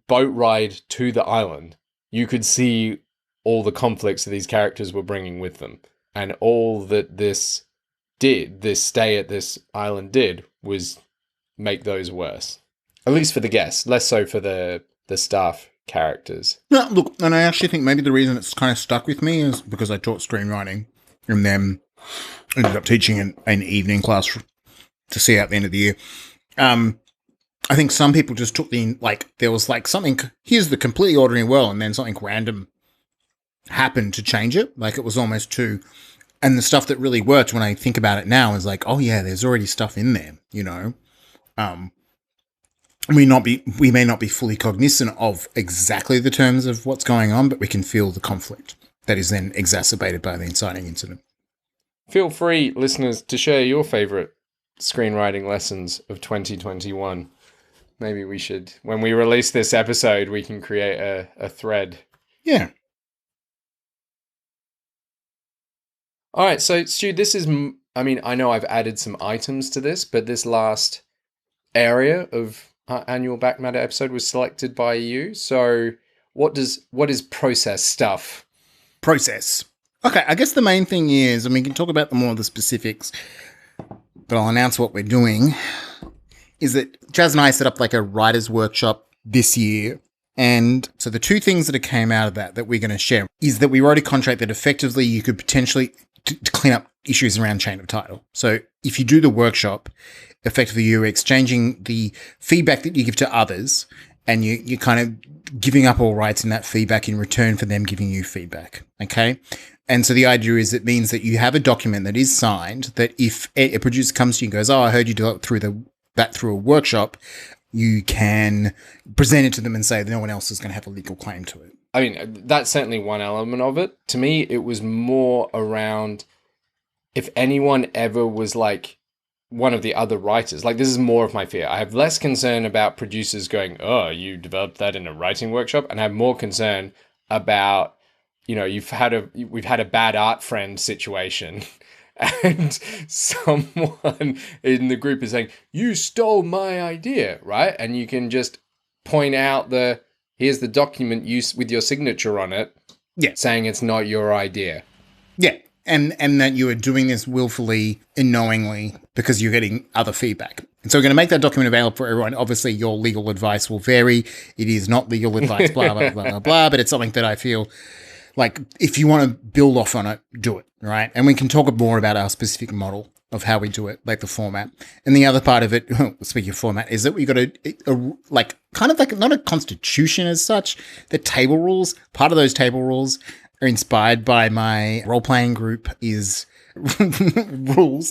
boat ride to the island, you could see all the conflicts that these characters were bringing with them. And all that this stay at this island did, was make those worse. At least for the guests, less so for the staff characters. No, look, and I actually think maybe the reason it's kind of stuck with me is because I taught screenwriting and then ended up teaching an evening class to see out the end of the year. I think some people just took there was like something, here's the completely ordinary world, and then something random happened to change it. Like it was almost too, and the stuff that really worked when I think about it now is like, oh yeah, there's already stuff in there, you know? We may not be fully cognizant of exactly the terms of what's going on, but we can feel the conflict that is then exacerbated by the inciting incident. Feel free, listeners, to share your favorite screenwriting lessons of 2021. Maybe we should, when we release this episode, we can create a thread. Yeah. All right, so Stu, this is, I mean, I know I've added some items to this, but this last area of our annual Backmatter episode was selected by you. So what is process stuff? Process. Okay, I guess the main thing is, I mean, we can talk about more of the specifics, but I'll announce what we're doing, is that Chas and I set up like a writer's workshop this year. And so the two things that came out of that we're going to share is that we wrote a contract that effectively you could potentially to clean up issues around chain of title. So if you do the workshop, effectively you're exchanging the feedback that you give to others, and you're kind of giving up all rights in that feedback in return for them giving you feedback. Okay. And so the idea is it means that you have a document that is signed, that if a producer comes to you and goes, oh, I heard you do it through a workshop, you can present it to them and say that no one else is going to have a legal claim to it. I mean, that's certainly one element of it. To me, it was more around if anyone ever was like one of the other writers. Like, this is more of my fear. I have less concern about producers going, oh, you developed that in a writing workshop, and I have more concern about, you know, we've had a bad art friend situation and someone in the group is saying, you stole my idea, right? And you can just point out here's the document with your signature on it, saying it's not your idea. Yeah. And that you are doing this willfully and knowingly because you're getting other feedback. And so we're going to make that document available for everyone. Obviously, your legal advice will vary. It is not legal advice, blah, blah, blah, blah, blah. But it's something that I feel like if you want to build off on it, do it, right? And we can talk more about our specific model of how we do it, like the format. And the other part of it, speaking of format, is that we got like kind of like not a constitution as such, the table rules. Part of those table rules are inspired by my role-playing group is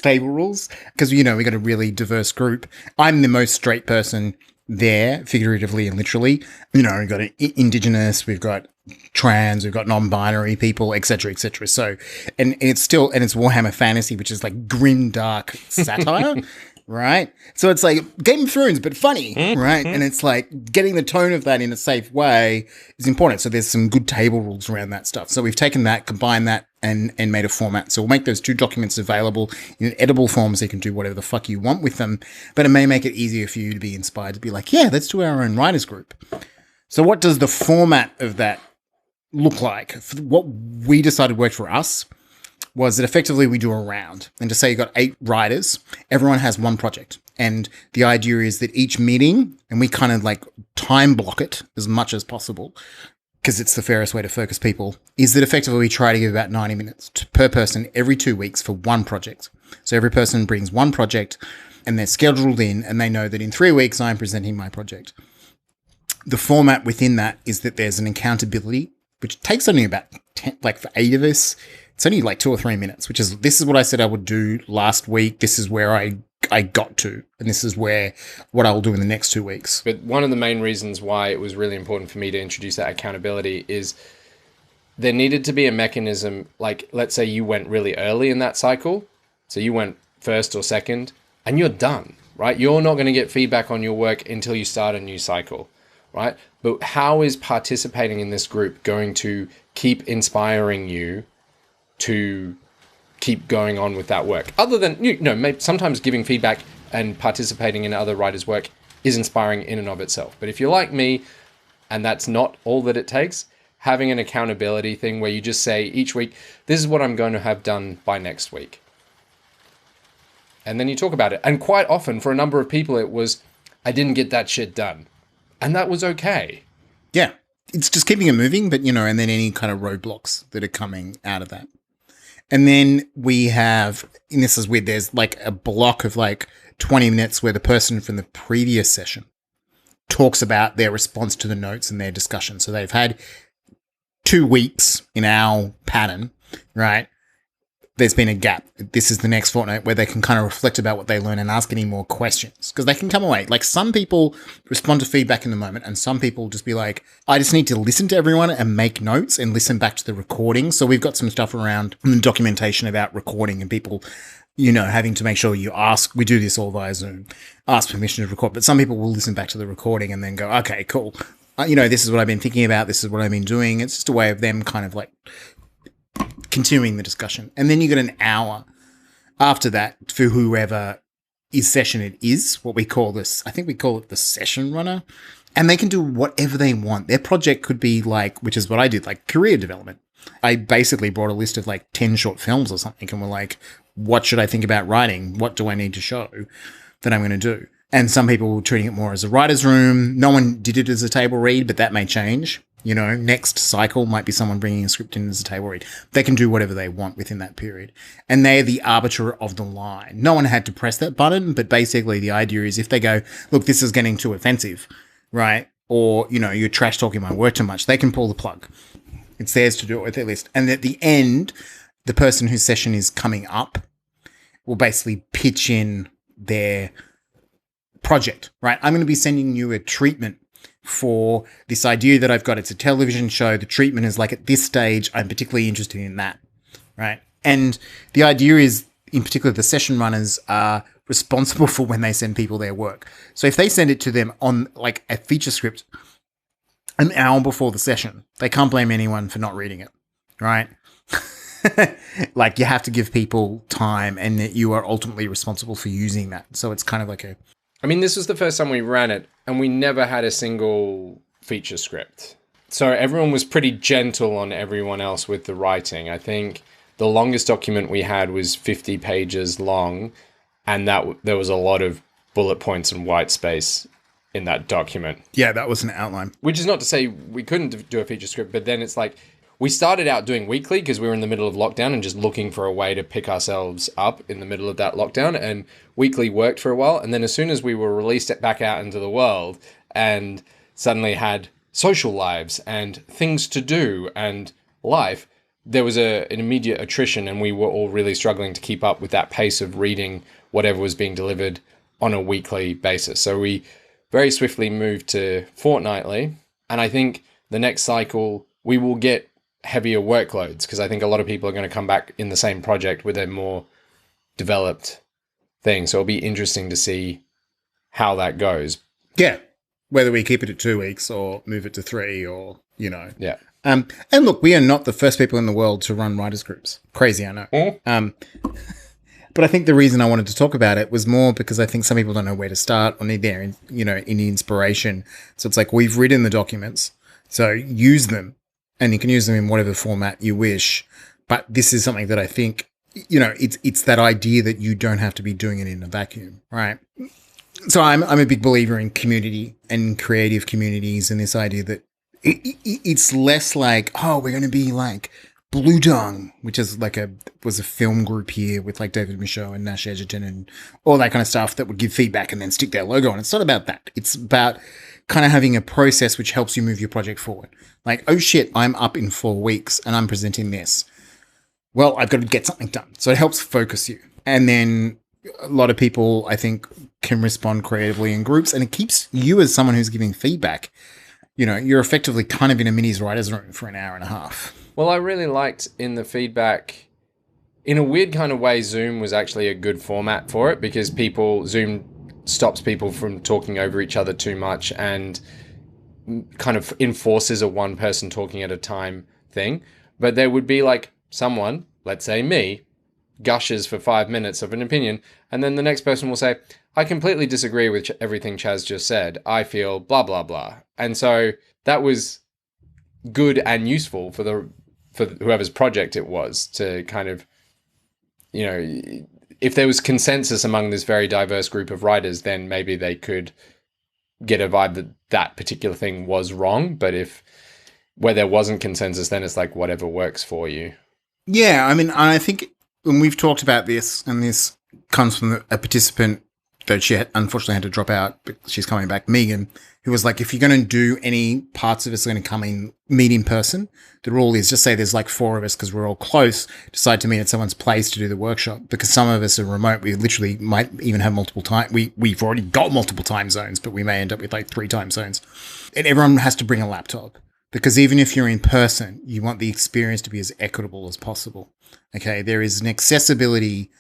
table rules, because, you know, we got a really diverse group. I'm the most straight person there, figuratively and literally. You know, we've got Indigenous, we've got trans, we've got non-binary people, etc., etc. So, and it's Warhammer Fantasy, which is like grim, dark satire. Right? So it's like Game of Thrones, but funny, right? And it's like getting the tone of that in a safe way is important. So there's some good table rules around that stuff. So we've taken that, combined that, and made a format. So we'll make those two documents available in an editable form so you can do whatever the fuck you want with them. But it may make it easier for you to be inspired to be like, yeah, let's do our own writers group. So what does the format of that look like? What we decided worked for us was that effectively we do a round. And to say you've got 8 writers, everyone has one project. And the idea is that each meeting, and we kind of like time block it as much as possible, because it's the fairest way to focus people, is that effectively we try to give about 90 minutes per person every 2 weeks for one project. So every person brings one project and they're scheduled in, and they know that in 3 weeks I'm presenting my project. The format within that is that there's an accountability, which takes only about 10, like for 8 of us, it's only like 2 or 3 minutes, this is what I said I would do last week. This is where I got to, and this is what I will do in the next 2 weeks. But one of the main reasons why it was really important for me to introduce that accountability is there needed to be a mechanism. Like, let's say you went really early in that cycle. So you went first or second and you're done, right? You're not going to get feedback on your work until you start a new cycle, right? But how is participating in this group going to keep inspiring you to keep going on with that work? Other than, you know, maybe sometimes giving feedback and participating in other writers' work is inspiring in and of itself. But if you're like me, and that's not all that it takes, having an accountability thing where you just say each week, this is what I'm going to have done by next week. And then you talk about it. And quite often for a number of people, it was, I didn't get that shit done. And that was okay. Yeah. It's just keeping it moving, but, you know, and then any kind of roadblocks that are coming out of that. And then we have, and this is weird, there's like a block of like 20 minutes where the person from the previous session talks about their response to the notes and their discussion. So they've had 2 weeks in our pattern, right? there's been a gap. This is the next fortnight where they can kind of reflect about what they learn and ask any more questions, because they can come away. Like, some people respond to feedback in the moment, and some people just be like, I just need to listen to everyone and make notes and listen back to the recording. So we've got some stuff around documentation about recording and people, having to make sure you ask. We do this all via Zoom, ask permission to record. But some people will listen back to the recording and then go, okay, cool. This is what I've been thinking about. This is what I've been doing. It's just a way of them kind of like continuing the discussion. And then you get an hour after that for whoever is session it is, what we call this. I think we call it the session runner. And they can do whatever they want. Their project could be like, which is what I did, like career development. I basically brought a list of like 10 short films or something, and we're like, what should I think about writing? What do I need to show that I'm going to do? And some people were treating it more as a writer's room. No one did it as a table read, but that may change. Next cycle might be someone bringing a script in as a table read. They can do whatever they want within that period. And they're the arbiter of the line. No one had to press that button, but basically the idea is if they go, look, this is getting too offensive, right? Or, you're trash talking my work too much, they can pull the plug. It's theirs to do it with their list. And at the end, the person whose session is coming up will basically pitch in their project, right? I'm going to be sending you a treatment for this idea that I've got. It's a television show. The treatment is like, at this stage, I'm particularly interested in that, right? And the idea is, in particular, the session runners are responsible for when they send people their work. So if they send it to them on like a feature script an hour before the session, they can't blame anyone for not reading it, right? Like, you have to give people time, and that you are ultimately responsible for using that. So it's kind of like this was the first time we ran it, and we never had a single feature script. So everyone was pretty gentle on everyone else with the writing. I think the longest document we had was 50 pages long, and there was a lot of bullet points and white space in that document. Yeah, that was an outline. Which is not to say we couldn't do a feature script, but then it's like, we started out doing weekly because we were in the middle of lockdown and just looking for a way to pick ourselves up in the middle of that lockdown. And weekly worked for a while. And then as soon as we were released back out into the world and suddenly had social lives and things to do and life, there was an immediate attrition, and we were all really struggling to keep up with that pace of reading whatever was being delivered on a weekly basis. So we very swiftly moved to fortnightly. And I think the next cycle, we will get heavier workloads, because I think a lot of people are going to come back in the same project with a more developed thing. So it'll be interesting to see how that goes. Yeah. Whether we keep it at 2 weeks or move it to 3 or, Yeah. And look, we are not the first people in the world to run writers groups. Crazy, I know. Mm. But I think the reason I wanted to talk about it was more because I think some people don't know where to start or need their, any inspiration. So it's like, we've written the documents, so use them. And you can use them in whatever format you wish. But this is something that I think, it's that idea that you don't have to be doing it in a vacuum, right? So I'm a big believer in community and creative communities, and this idea that it's less like, oh, we're going to be like Blue Dung, which is like was a film group here with like David Michaud and Nash Edgerton and all that kind of stuff that would give feedback and then stick their logo on. It's not about that. It's about kind of having a process which helps you move your project forward. Like, oh shit, I'm up in 4 weeks and I'm presenting this. Well, I've got to get something done. So it helps focus you. And then a lot of people, I think, can respond creatively in groups, and it keeps you as someone who's giving feedback. You're effectively kind of in a mini's writer's room for an hour and a half. Well, I really liked in the feedback, in a weird kind of way, Zoom was actually a good format for it, because Zoom stops people from talking over each other too much and kind of enforces a one person talking at a time thing. But there would be like someone, let's say me, gushes for 5 minutes of an opinion, and then the next person will say, I completely disagree with everything Chas just said. I feel blah, blah, blah. And so that was good and useful for whoever's project it was to kind of, if there was consensus among this very diverse group of writers, then maybe they could get a vibe that that particular thing was wrong. But where there wasn't consensus, then it's like whatever works for you. Yeah, I think when we've talked about this, and this comes from a participant though she unfortunately had to drop out, but she's coming back, Megan, who was like, if you're going to do any parts of us are going to come in, meet in person, the rule is just say there's like 4 of us because we're all close, decide to meet at someone's place to do the workshop, because some of us are remote. We literally might even have multiple time. We've already got multiple time zones, but we may end up with like 3 time zones. And everyone has to bring a laptop, because even if you're in person, you want the experience to be as equitable as possible. Okay, there is an accessibility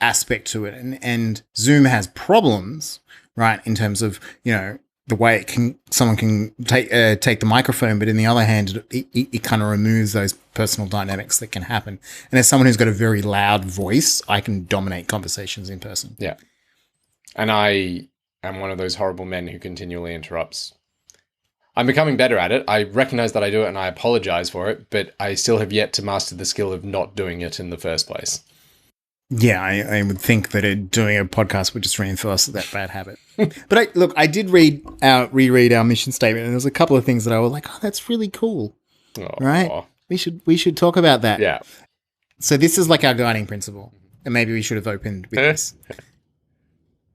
aspect to it, and Zoom has problems, right, in terms of, you know, the way someone can take the microphone, but in the other hand, it kind of removes those personal dynamics that can happen. And as someone who's got a very loud voice, I can dominate conversations in person. Yeah, and I am one of those horrible men who continually interrupts. I'm becoming better at it. I recognize that I do it, and I apologize for it, but I still have yet to master the skill of not doing it in the first place. Yeah, I would think that doing a podcast would just reinforce that bad habit. But I did reread our mission statement, and there was a couple of things that I was like, oh, that's really cool. Oh, right? We should talk about that. Yeah. So this is like our guiding principle, and maybe we should have opened with this.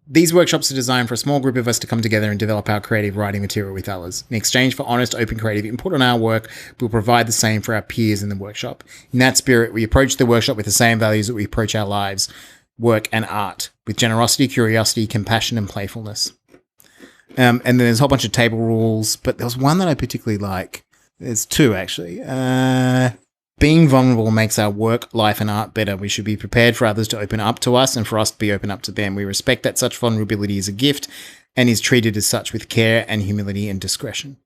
These workshops are designed for a small group of us to come together and develop our creative writing material with others. In exchange for honest, open creative input on our work, we'll provide the same for our peers in the workshop. In that spirit, we approach the workshop with the same values that we approach our lives, work, and art, with generosity, curiosity, compassion, and playfulness. And then there's a whole bunch of table rules, but there was one that I particularly like. There's 2, actually. Being vulnerable makes our work, life, and art better. We should be prepared for others to open up to us and for us to be open up to them. We respect that such vulnerability is a gift and is treated as such with care and humility and discretion.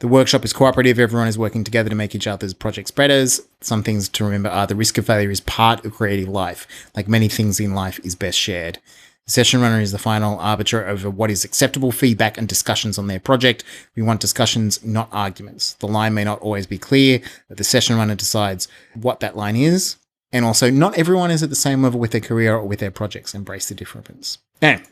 The workshop is cooperative. Everyone is working together to make each other's projects better. Some things to remember are the risk of failure is part of creative life. Like many things in life, is best shared. The session runner is the final arbiter over what is acceptable feedback and discussions on their project. We want discussions, not arguments. The line may not always be clear, but the session runner decides what that line is. And also, not everyone is at the same level with their career or with their projects. Embrace the difference. Now,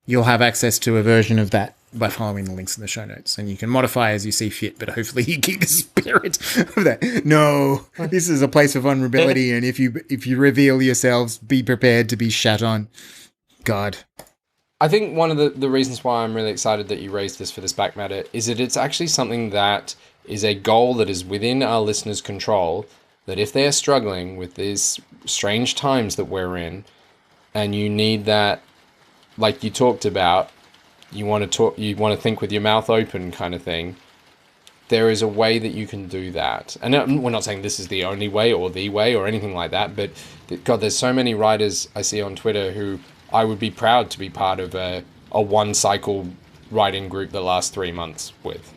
you'll have access to a version of that by following the links in the show notes. And you can modify as you see fit, but hopefully you keep the spirit of that. No, this is a place of vulnerability, and if you reveal yourselves, be prepared to be shat on. God. I think one of the reasons why I'm really excited that you raised this for this Backmatter is that it's actually something that is a goal that is within our listeners' control, that if they are struggling with these strange times that we're in, and you need that, like you talked about, you want to think with your mouth open kind of thing, there is a way that you can do that. And we're not saying this is the only way or anything like that, but God, there's so many writers I see on Twitter who I would be proud to be part of a one-cycle writing group that lasts 3 months with.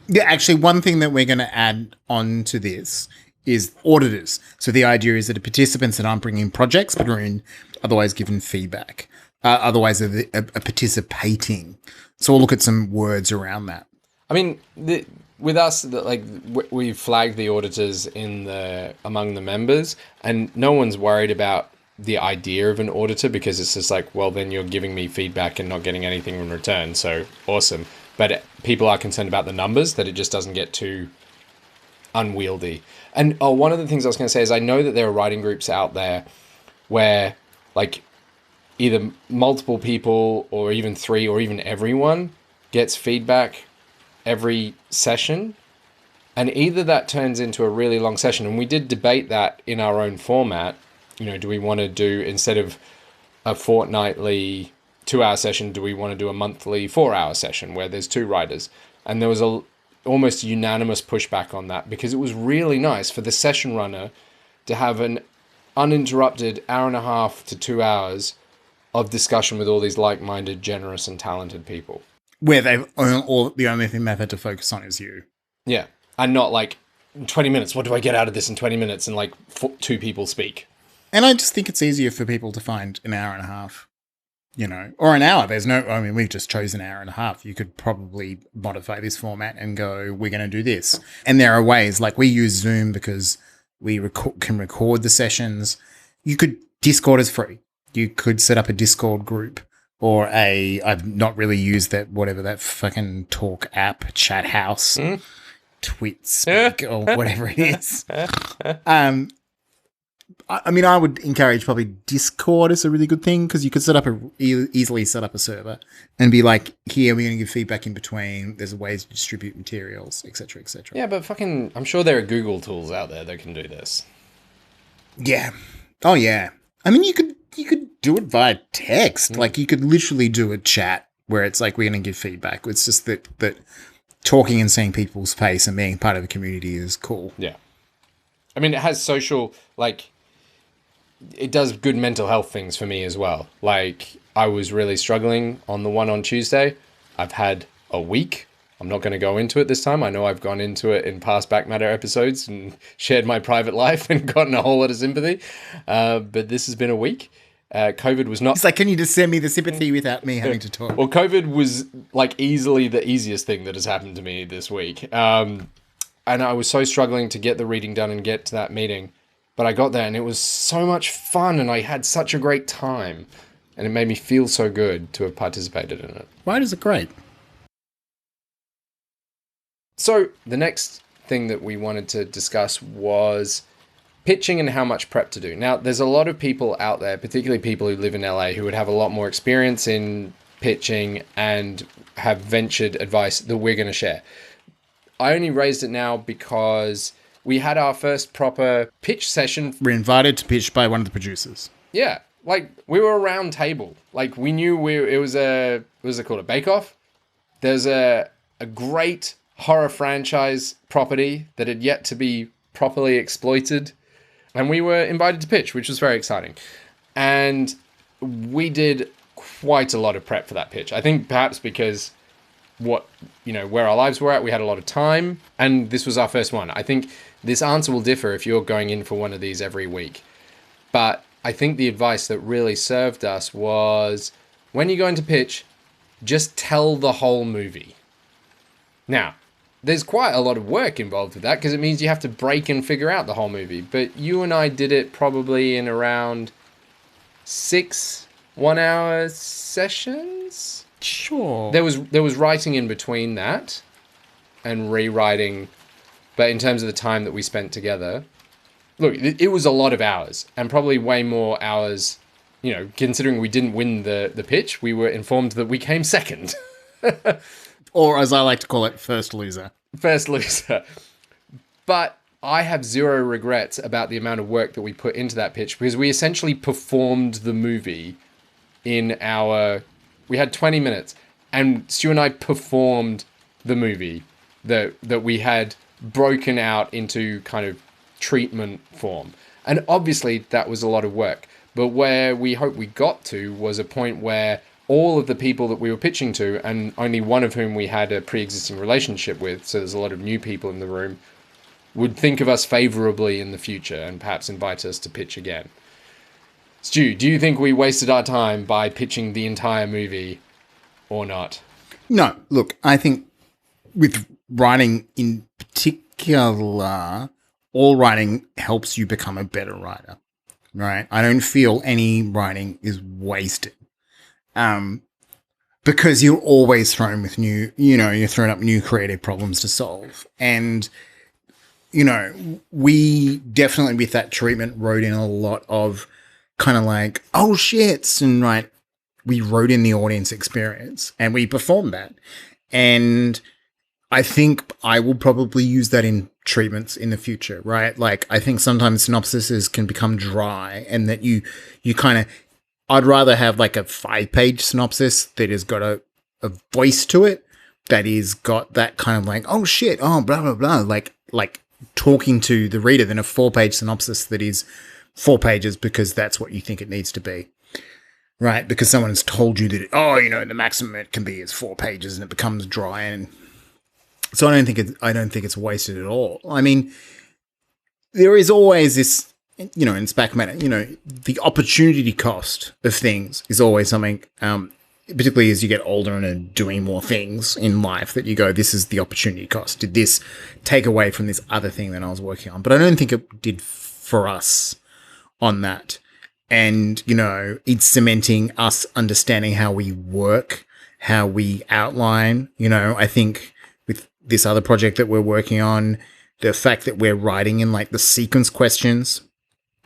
Yeah, actually, one thing that we're going to add on to this is auditors. So the idea is that the participants that aren't bringing projects but are otherwise given feedback, otherwise are participating. So we'll look at some words around that. I mean, with us, we flagged the auditors among the members, and no one's worried about the idea of an auditor, because it's just like, well, then you're giving me feedback and not getting anything in return. So awesome. But people are concerned about the numbers, that it just doesn't get too unwieldy. And one of the things I was going to say is I know that there are writing groups out there where like either multiple people or even 3 or even everyone gets feedback every session. And either that turns into a really long session. And we did debate that in our own format. You know, do we want to do, instead of a fortnightly 2-hour session, do we want to do a monthly 4-hour session where there's 2 writers? And there was almost unanimous pushback on that, because it was really nice for the session runner to have an uninterrupted 1.5 to 2 hours of discussion with all these like-minded, generous, and talented people. Where the only thing they've had to focus on is you. Yeah. And not like, 20 minutes, what do I get out of this in 20 minutes? And like 2 people speak. And I just think it's easier for people to find an 1.5 you know, or an hour. We've just chosen an hour and a half. You could probably modify this format and go, we're going to do this. And there are ways, like we use Zoom because we can record the sessions. Discord is free. You could set up a Discord group or I've not really used that fucking talk app, Chat House, Tweet Speak or whatever it is. I mean, I would encourage probably Discord is a really good thing because you could easily set up a server and be like, here, we're going to give feedback in between. There's ways to distribute materials, etc., etc. Yeah, but I'm sure there are Google tools out there that can do this. Yeah. Oh, yeah. I mean, you could do it via text. Like, you could literally do a chat where it's like, we're going to give feedback. It's just that talking and seeing people's face and being part of the community is cool. Yeah. I mean, it has social, like, it does good mental health things for me as well. Like, I was really struggling on the one on Tuesday. I've had a week. I'm not going to go into it this time. I know I've gone into it in past Backmatter episodes and shared my private life and gotten a whole lot of sympathy. But this has been a week. COVID was not... It's like, can you just send me the sympathy without me having to talk? Well, COVID was like easily the easiest thing that has happened to me this week. And I was so struggling to get the reading done and get to that meeting. But I got there and it was so much fun and I had such a great time. And it made me feel so good to have participated in it. Why is it great? So the next thing that we wanted to discuss was pitching and how much prep to do. Now, there's a lot of people out there, particularly people who live in LA, who would have a lot more experience in pitching and have ventured advice that we're going to share. I only raised it now because we had our first proper pitch session. We're invited to pitch by one of the producers. Yeah, like we were a round table. Like we knew it was what was it called, a bake-off? There's a great horror franchise property that had yet to be properly exploited. And we were invited to pitch, which was very exciting. And we did quite a lot of prep for that pitch. I think perhaps because where our lives were at, we had a lot of time. And this was our first one. I think this answer will differ if you're going in for one of these every week. But I think the advice that really served us was when you go into pitch, just tell the whole movie. Now, there's quite a lot of work involved with that because it means you have to break and figure out the whole movie. But you and I did it probably in around 6 one-hour sessions. Sure. There was writing in between that and rewriting. But in terms of the time that we spent together, look, it was a lot of hours and probably way more hours, considering we didn't win the pitch, we were informed that we came second. Or as I like to call it, first loser. First loser. But I have zero regrets about the amount of work that we put into that pitch because we essentially performed the movie we had 20 minutes and Stu and I performed the movie that we had broken out into kind of treatment form. And obviously that was a lot of work. But where we hope we got to was a point where all of the people that we were pitching to, and only one of whom we had a pre-existing relationship with, so there's a lot of new people in the room, would think of us favorably in the future and perhaps invite us to pitch again. Stu, do you think we wasted our time by pitching the entire movie or not? No, look, I think with writing in particular, all writing helps you become a better writer, right? I don't feel any writing is wasted. Because you're always thrown with you're throwing up new creative problems to solve. And, we definitely with that treatment wrote in a lot of kind of like, oh shits. And right, we wrote in the audience experience and we performed that. And I think I will probably use that in treatments in the future, right? Like I think sometimes synopsises can become dry and that you kind of, I'd rather have like a 5-page synopsis that has got a voice to it, that is got that kind of like, oh shit, oh blah, blah, blah, like talking to the reader than a 4-page synopsis that is 4 pages because that's what you think it needs to be, right? Because someone's told you that, the maximum it can be is 4 pages and it becomes dry. And so I don't think it's wasted at all. I mean, there is always this, in Backmatter, the opportunity cost of things is always something, particularly as you get older and are doing more things in life that you go, this is the opportunity cost. Did this take away from this other thing that I was working on? But I don't think it did for us on that. And, it's cementing us understanding how we work, how we outline. I think with this other project that we're working on, the fact that we're writing in like the sequence questions,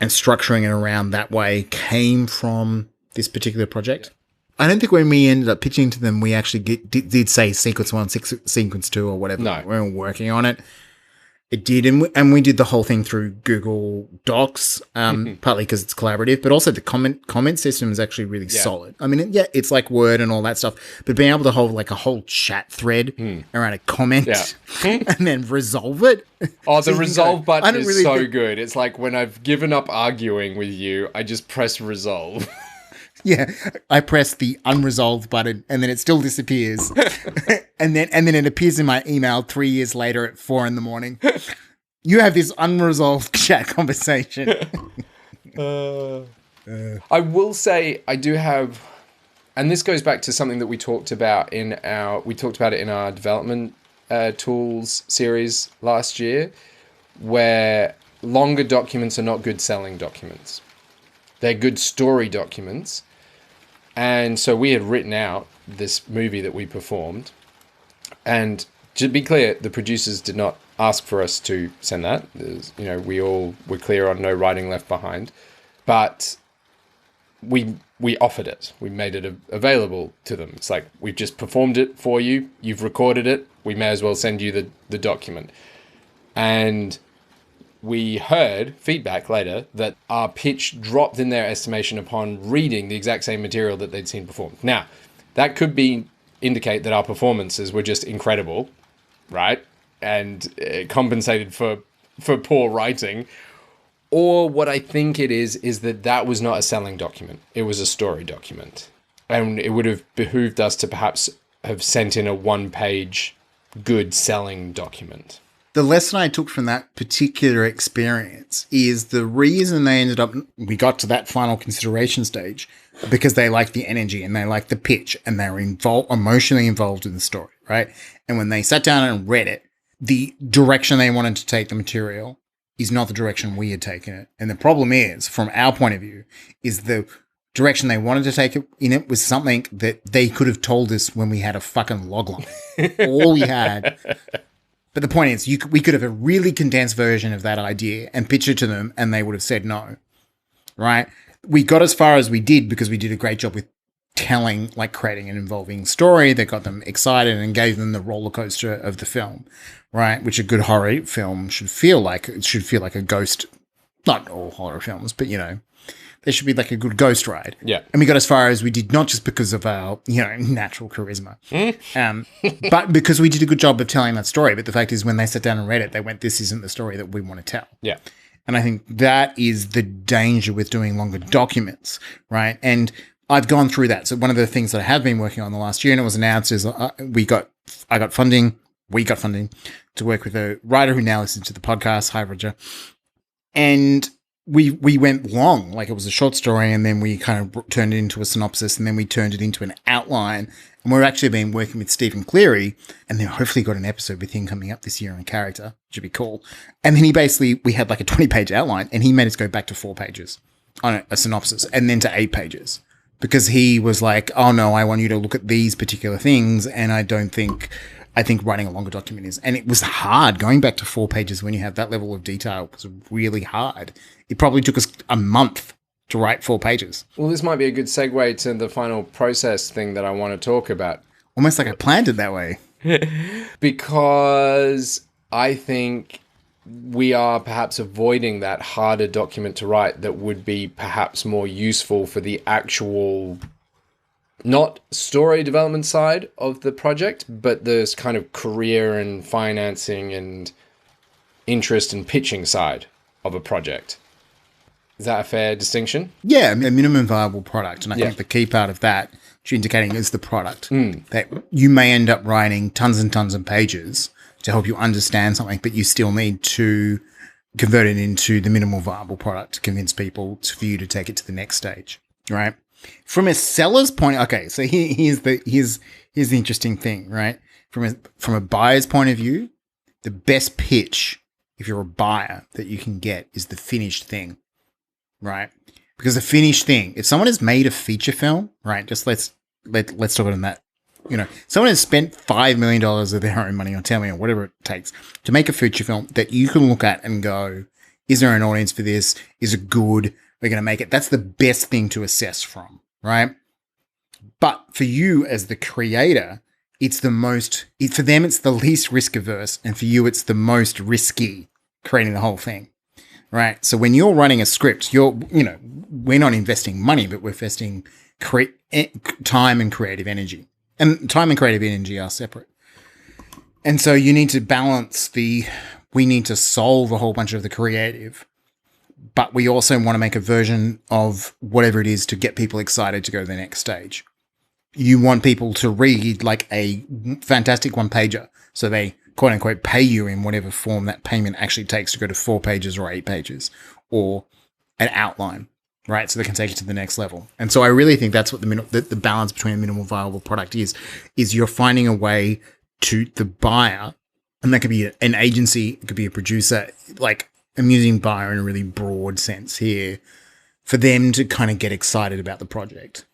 and structuring it around that way came from this particular project. I don't think when we ended up pitching to them, we actually did say sequence 1, sequence 2 or whatever. No. We were working on it. It did, and we did the whole thing through Google Docs, partly because it's collaborative, but also the comment system is actually really solid. I mean, it's like Word and all that stuff, but being able to hold like a whole chat thread around a comment and then resolve it. Oh, the resolve button is so good. It's like when I've given up arguing with you, I just press resolve. Yeah, I press the unresolved button and then it still disappears. and then it appears in my email 3 years later at 4 a.m. You have this unresolved chat conversation. I will say I do have, and this goes back to something that we talked about in our development tools series last year, where longer documents are not good selling documents. They're good story documents. And so we had written out this movie that we performed. And to be clear, the producers did not ask for us to send that. We all were clear on no writing left behind. But we offered it. We made it available to them. It's like, we've just performed it for you. You've recorded it. We may as well send you the document. And we heard feedback later that our pitch dropped in their estimation upon reading the exact same material that they'd seen performed. Now, that could indicate that our performances were just incredible, right? And compensated for poor writing. Or what I think it is that was not a selling document. It was a story document. And it would have behooved us to perhaps have sent in a one-page good selling document. The lesson I took from that particular experience is the reason we got to that final consideration stage because they liked the energy and they liked the pitch and they were emotionally involved in the story, right? And when they sat down and read it, the direction they wanted to take the material is not the direction we had taken it. And the problem is, from our point of view, is the direction they wanted to take it in it was something that they could have told us when we had a fucking logline. All we had... But the point is, we could have a really condensed version of that idea and pitch it to them, and they would have said no, right? We got as far as we did because we did a great job with creating an involving story that got them excited and gave them the roller coaster of the film, right? Which a good horror film should feel like. It should feel like a ghost. Not all horror films, but there should be like a good ghost ride. Yeah. And we got as far as we did, not just because of our, natural charisma, but because we did a good job of telling that story. But the fact is, when they sat down and read it, they went, this isn't the story that we want to tell. Yeah. And I think that is the danger with doing longer documents, right? And I've gone through that. So one of the things that I have been working on the last year, and it was announced, is we got funding to work with a writer who now listens to the podcast. Hi, Roger. And we went long, like it was a short story, and then we kind of turned it into a synopsis, and then we turned it into an outline. And we've actually been working with Stephen Cleary, and then hopefully got an episode with him coming up this year in character, which would be cool. And then we had like a 20-page outline, and he made us go back to 4 pages on a synopsis, and then to 8 pages. Because he was like, oh no, I want you to look at these particular things, and I think writing a longer document is, and it was hard. Going back to 4 pages when you have that level of detail was really hard. It probably took us a month to write 4 pages. Well, this might be a good segue to the final process thing that I want to talk about. Almost like I planned it that way. Because I think we are perhaps avoiding that harder document to write that would be perhaps more useful for the actual, not story development side of the project, but this kind of career and financing and interest and pitching side of a project. Is that a fair distinction? Yeah, a minimum viable product. And I think the key part of that, which you're indicating, is the product. That you may end up writing tons and tons of pages to help you understand something, but you still need to convert it into the minimal viable product to convince people for you to take it to the next stage, right? From a seller's point, okay, so here's the interesting thing, right? From a buyer's point of view, the best pitch, if you're a buyer, that you can get is the finished thing, right? Because the finished thing, if someone has made a feature film, right? Just let's talk about that. Someone has spent $5 million of their own money or $10 million, whatever it takes, to make a feature film that you can look at and go, Is there an audience for this? Is it good? We're going to make it. That's the best thing to assess from, right? But for you as the creator, it's the most, for them, it's the least risk averse. And for you, it's the most risky creating the whole thing, right? So when you're running a script, we're not investing money, but we're investing time and creative energy. And time and creative energy are separate. And so you need to balance we need to solve a whole bunch of the creative, but we also want to make a version of whatever it is to get people excited to go to the next stage. You want people to read like a fantastic one-pager, so they quote-unquote pay you in whatever form that payment actually takes to go to 4 pages or 8 pages, or an outline, right? So they can take it to the next level. And so I really think that's what the balance between a minimal viable product is you're finding a way to the buyer, and that could be an agency, it could be a producer, like I'm using buyer in a really broad sense here, for them to kind of get excited about the project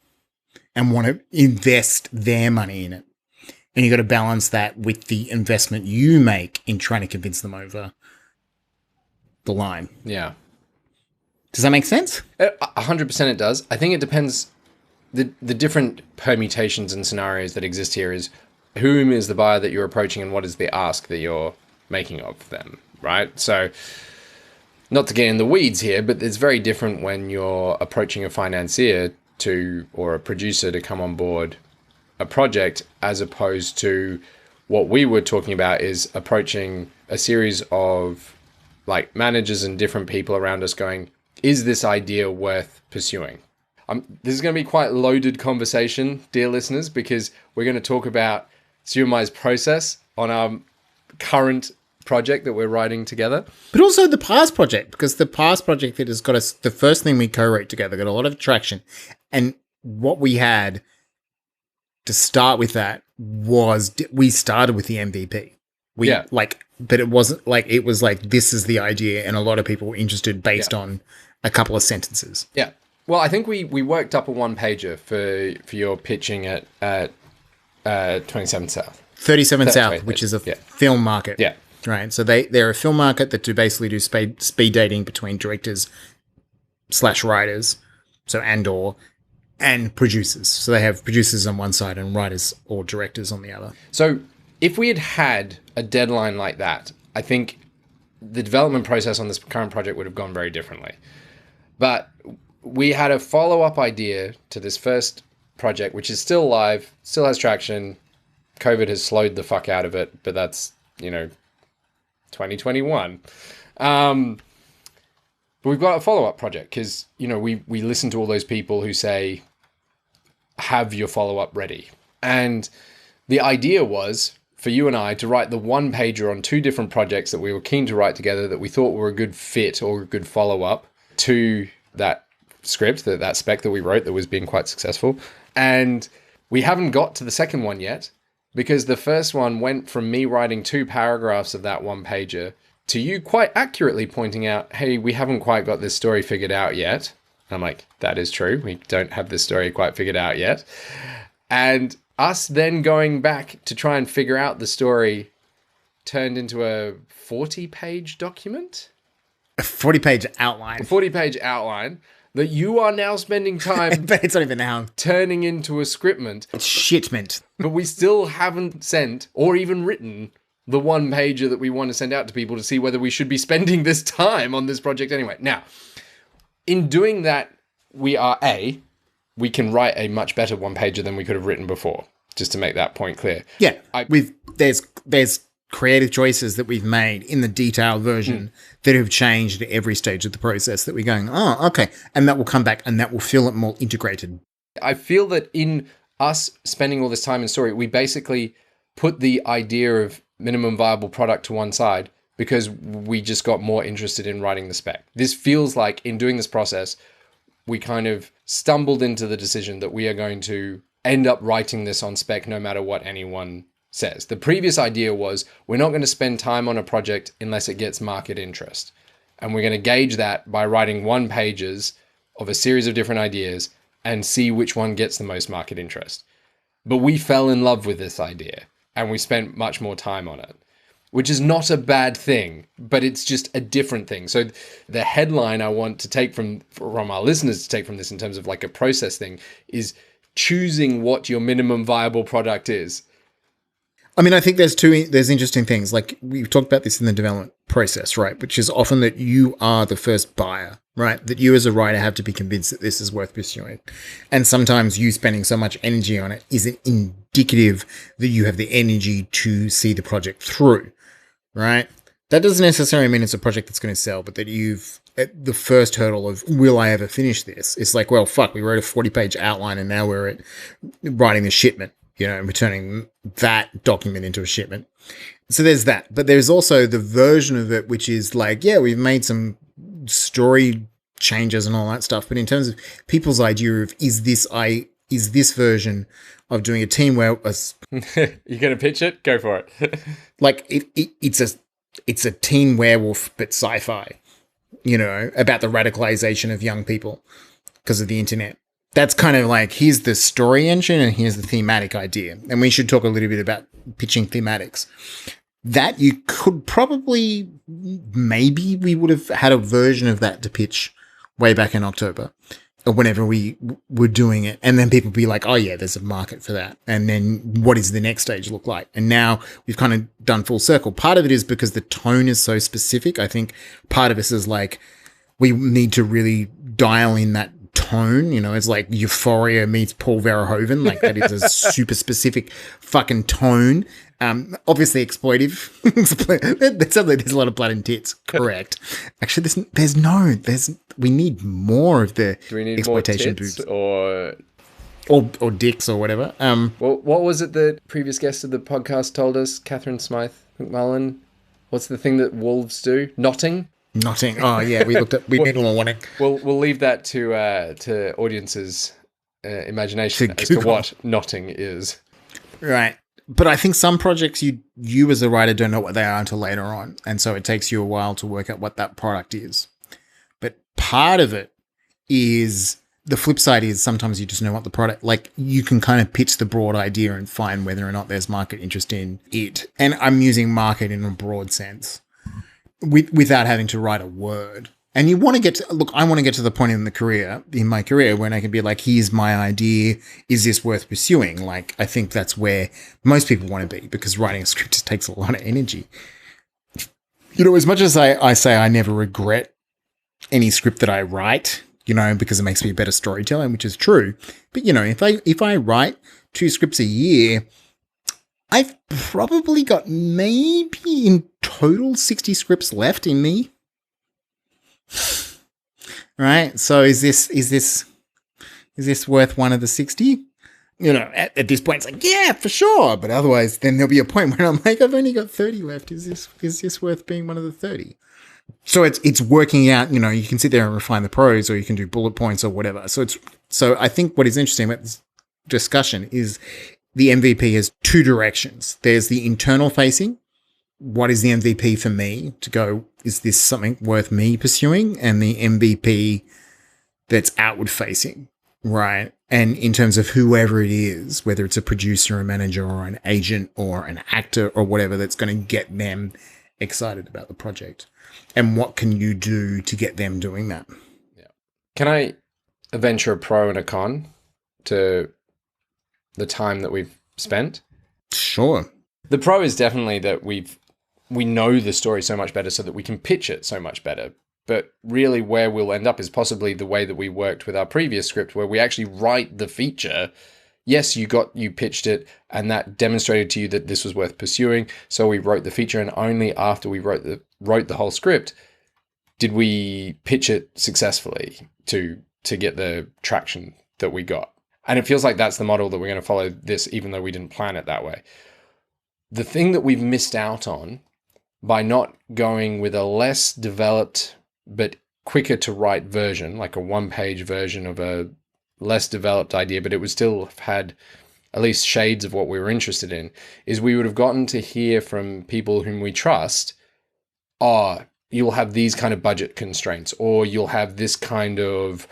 and want to invest their money in it. And you got to balance that with the investment you make in trying to convince them over the line. Yeah. Does that make sense? 100% it does. I think it depends. The different permutations and scenarios that exist here is whom is the buyer that you're approaching and what is the ask that you're making of them, right? So not to get in the weeds here, but it's very different when you're approaching a financier or a producer to come on board a project, as opposed to what we were talking about is approaching a series of like managers and different people around us going, is this idea worth pursuing? This is going to be quite loaded conversation, dear listeners, because we're going to talk about Stu and I's process on our current project that we're writing together. But also the past project, because the past project that has got us, the first thing we co-wrote together, got a lot of traction. And what we had to start with that was, we started with the MVP. But it wasn't like, it was like, this is the idea. And a lot of people were interested based on a couple of sentences. Yeah. Well, I think we worked up a one-pager for your pitching at 27 South. 37 South, which is a film market. Yeah. Right. So they're a film market that basically do speed dating between directors / writers, so and producers. So they have producers on one side and writers or directors on the other. So if we had a deadline like that, I think the development process on this current project would have gone very differently. But we had a follow-up idea to this first project, which is still live, still has traction. COVID has slowed the fuck out of it, but that's, 2021. But we've got a follow-up project because, we listen to all those people who say, have your follow-up ready. And the idea was for you and I to write the one-pager on 2 different projects that we were keen to write together that we thought were a good fit or a good follow-up to that script, that spec that we wrote that was being quite successful. And we haven't got to the second one yet because the first one went from me writing 2 paragraphs of that one-pager to you quite accurately pointing out, hey, we haven't quite got this story figured out yet. I'm like, that is true. We don't have this story quite figured out yet. And us then going back to try and figure out the story turned into a 40-page document. A 40-page outline. A 40-page outline that you are now spending time but it's not even now turning into a scriptment. It's shitment. But we still haven't sent or even written the one-pager that we want to send out to people to see whether we should be spending this time on this project anyway. Now, in doing that, we can write a much better one-pager than we could have written before, just to make that point clear. Yeah, there's creative choices that we've made in the detailed version that have changed at every stage of the process that we're going, oh, okay. And that will come back and that will feel it more integrated. I feel that in us spending all this time in story, we basically put the idea of minimum viable product to one side because we just got more interested in writing the spec. This feels like in doing this process, we kind of stumbled into the decision that we are going to end up writing this on spec no matter what anyone says. The previous idea was we're not going to spend time on a project unless it gets market interest. And we're going to gauge that by writing one-pagers of a series of different ideas and see which one gets the most market interest. But we fell in love with this idea and we spent much more time on it. which is not a bad thing, but it's just a different thing. So the headline I want to take from our listeners to take from this in terms of like a process thing is choosing what your minimum viable product is. I mean, I think there's interesting things. Like we've talked about this in the development process, right? Which is often that you are the first buyer, right? That you as a writer have to be convinced that this is worth pursuing. And sometimes you spending so much energy on it isn't indicative that you have the energy to see the project through, right? That doesn't necessarily mean it's a project that's going to sell, but that you've at the first hurdle of, will I ever finish this? It's like, well, fuck, we wrote a 40-page outline and now we're at writing the shipment. Returning that document into a shipment. So there's that. But there's also the version of it, which is like, yeah, we've made some story changes and all that stuff. But in terms of people's idea of, is this version of doing a team where you're going to pitch it? Go for it. Like it's a teen werewolf, but sci-fi, about the radicalization of young people because of the internet. That's kind of like, here's the story engine and here's the thematic idea. And we should talk a little bit about pitching thematics. That you could probably, maybe we would have had a version of that to pitch way back in October or whenever we were doing it. And then people be like, oh yeah, there's a market for that. And then what does the next stage look like? And now we've kind of done full circle. Part of it is because the tone is so specific. I think part of this is like, we need to really dial in that tone, it's like Euphoria meets Paul Verhoeven. Like that is a super specific fucking tone. Obviously exploitive. That's something. There's a lot of blood and tits. Correct. Actually, we need more of the Do we need exploitation more tits boobs or dicks or whatever. Well, what was it the previous guest of the podcast told us? Catherine Smythe McMullen. What's the thing that wolves do? Knotting. Oh yeah, we need a warning. We'll leave that to audiences' imagination as to what knotting is. Right, but I think some projects you as a writer don't know what they are until later on, and so it takes you a while to work out what that product is. But part of it is the flip side is sometimes you just know what the product, like you can kind of pitch the broad idea and find whether or not there's market interest in it. And I'm using market in a broad sense. Without having to write a word. And you want to get to, I want to get to the point in my career when I can be like, here's my idea. Is this worth pursuing? Like, I think that's where most people want to be because writing a script just takes a lot of energy. As much as I say I never regret any script that I write, because it makes me a better storyteller, which is true. But, if I write 2 scripts a year, I've probably got maybe in total 60 scripts left in me. Right? So is this worth one of the 60? At this point it's like, yeah, for sure. But otherwise then there'll be a point where I'm like, I've only got 30 left. Is this worth being one of the 30? So it's working out, you can sit there and refine the pros or you can do bullet points or whatever. So I think what is interesting about this discussion is the MVP has 2 directions. There's the internal facing. What is the MVP for me to go, is this something worth me pursuing? And the MVP that's outward facing, right? And in terms of whoever it is, whether it's a producer, a manager, or an agent, or an actor, or whatever, that's going to get them excited about the project. And what can you do to get them doing that? Yeah. Can I venture a pro and a con to the time that we've spent? Sure. The pro is definitely that we know the story so much better so that we can pitch it so much better. But really where we'll end up is possibly the way that we worked with our previous script where we actually write the feature. Yes, you pitched it and that demonstrated to you that this was worth pursuing. So we wrote the feature and only after we wrote the whole script did we pitch it successfully to get the traction that we got. And it feels like that's the model that we're going to follow this, even though we didn't plan it that way. The thing that we've missed out on by not going with a less developed but quicker to write version, like a 1-page version of a less developed idea, but it would still have had at least shades of what we were interested in, is we would have gotten to hear from people whom we trust, you'll have these kind of budget constraints, or you'll have this kind of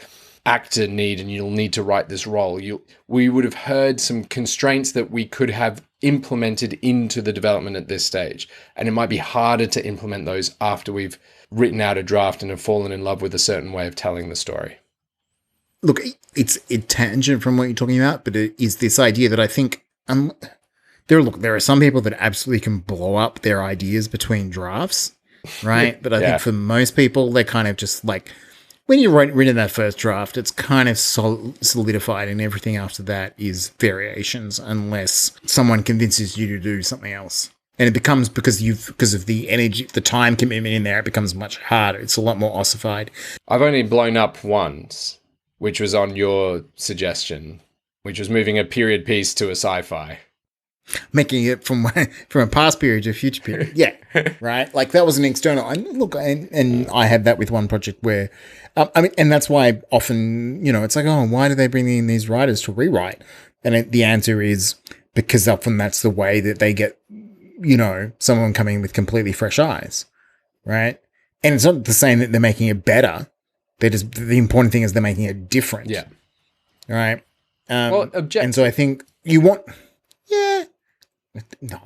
actor need and you'll need to write this role. We would have heard some constraints that we could have implemented into the development at this stage. And it might be harder to implement those after we've written out a draft and have fallen in love with a certain way of telling the story. Look, it's a tangent from what you're talking about, but it is this idea that I think there are some people that absolutely can blow up their ideas between drafts, right? But I think for most people, they're kind of just like, when you've written that first draft, it's kind of solidified, and everything after that is variations, unless someone convinces you to do something else. And it becomes, because of the energy, the time commitment in there, it becomes much harder. It's a lot more ossified. I've only blown up once, which was on your suggestion, which was moving a period piece to a sci-fi. Making it from a past period to a future period. Yeah, right? Like, that was an external. And I had that with one project where, and that's why often, it's like, oh, why do they bring in these writers to rewrite? And the answer is because often that's the way that they get, someone coming in with completely fresh eyes, right? And it's not the same that they're making it better. The important thing is they're making it different. Yeah. Right? Objective. And so I think you want, no,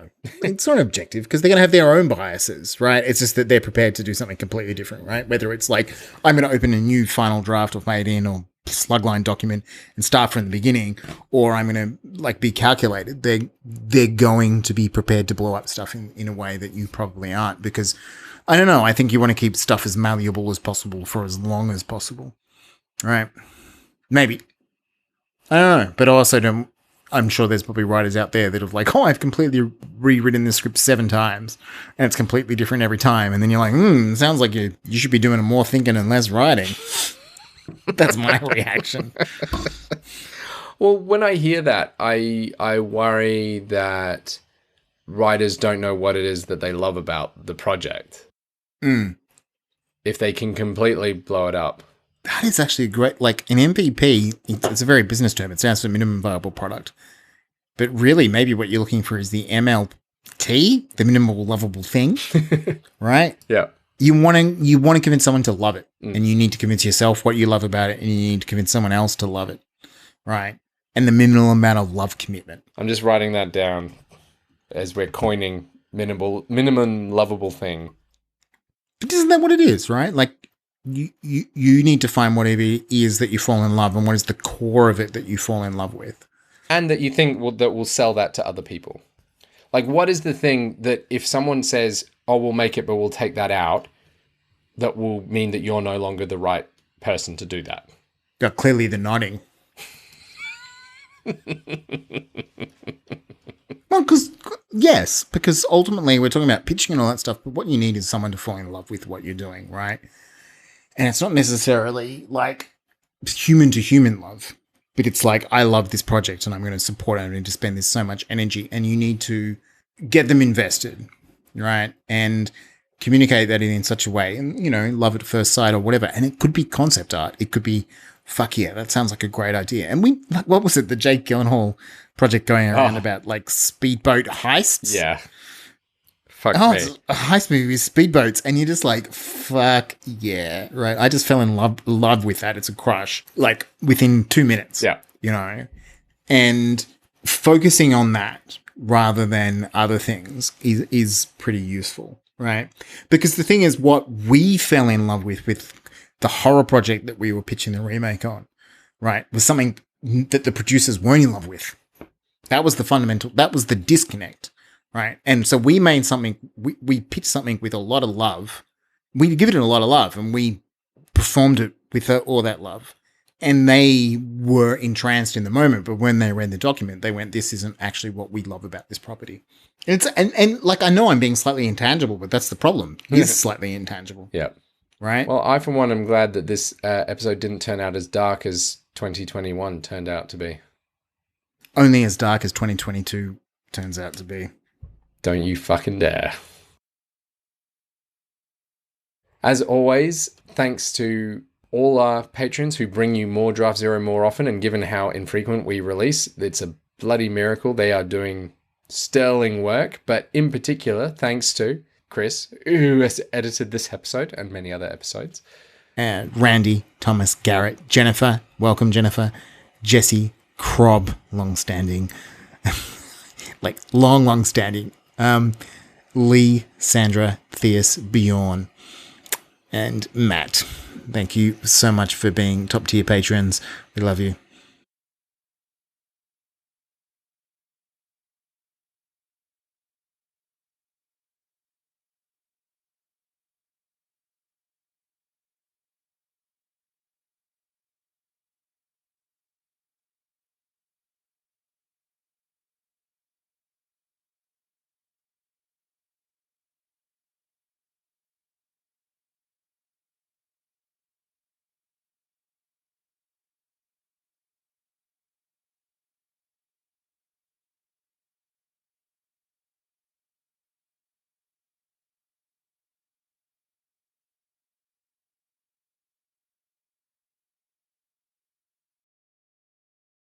it's not objective, because they're going to have their own biases, right? It's just that they're prepared to do something completely different, right? Whether it's like, I'm going to open a new final draft of my 18 or slugline document and start from the beginning, or I'm going to be calculated. They're going to be prepared to blow up stuff in a way that you probably aren't, because I don't know. I think you want to keep stuff as malleable as possible for as long as possible, right? Maybe. I don't know, but I also don't. I'm sure there's probably writers out there that have I've completely rewritten this script 7 times and it's completely different every time. And then you're like, sounds like you should be doing more thinking and less writing. That's my reaction. Well, when I hear that, I worry that writers don't know what it is that they love about the project. If they can completely blow it up. That is actually great. Like, an MVP, it's a very business term. It stands for minimum viable product. But really, maybe what you're looking for is the MLT, the minimal lovable thing, right? Yeah. You want to convince someone to love it, and you need to convince yourself what you love about it, and you need to convince someone else to love it, right? And the minimal amount of love commitment. I'm just writing that down as we're coining minimum lovable thing. But isn't that what it is, right? Like, you need to find whatever it is that you fall in love, and what is the core of it that you fall in love with. And that you think that will sell that to other people. Like, what is the thing that if someone says, oh, we'll make it, but we'll take that out, that will mean that you're no longer the right person to do that? Clearly the nodding. Well, because ultimately we're talking about pitching and all that stuff, but what you need is someone to fall in love with what you're doing, right? And it's not necessarily like human to human love, but it's like, I love this project and I'm going to support it. I need to spend this so much energy, and you need to get them invested, right? And communicate that in such a way, and, love at first sight or whatever. And it could be concept art. It could be, fuck yeah, that sounds like a great idea. And what was it? The Jake Gyllenhaal project going around about speedboat heists? Yeah. Fuck me. It's a heist movie with speedboats, and you're just like, fuck yeah, right? I just fell in love with that. It's a crush, within 2 minutes. Yeah. And focusing on that rather than other things is pretty useful, right? Because the thing is, what we fell in love with the horror project that we were pitching the remake on, right, was something that the producers weren't in love with. That was the disconnect. Right. And so we made something, we pitched something with a lot of love. We give it a lot of love, and we performed it with all that love. And they were entranced in the moment. But when they read the document, they went, this isn't actually what we love about this property. And I know I'm being slightly intangible, but that's the problem. It's slightly intangible. Yeah. Right. Well, I, for one, am glad that this episode didn't turn out as dark as 2021 turned out to be. Only as dark as 2022 turns out to be. Don't you fucking dare. As always, thanks to all our patrons who bring you more Draft Zero more often, and given how infrequent we release, it's a bloody miracle. They are doing sterling work, but in particular, thanks to Chris, who has edited this episode and many other episodes. Randy, Thomas, Garrett, Jennifer, welcome, Jennifer. Jesse, Crob, long-standing. Like, long-standing. Lee, Sandra, Theus, Bjorn, and Matt. Thank you so much for being top-tier patrons. We love you.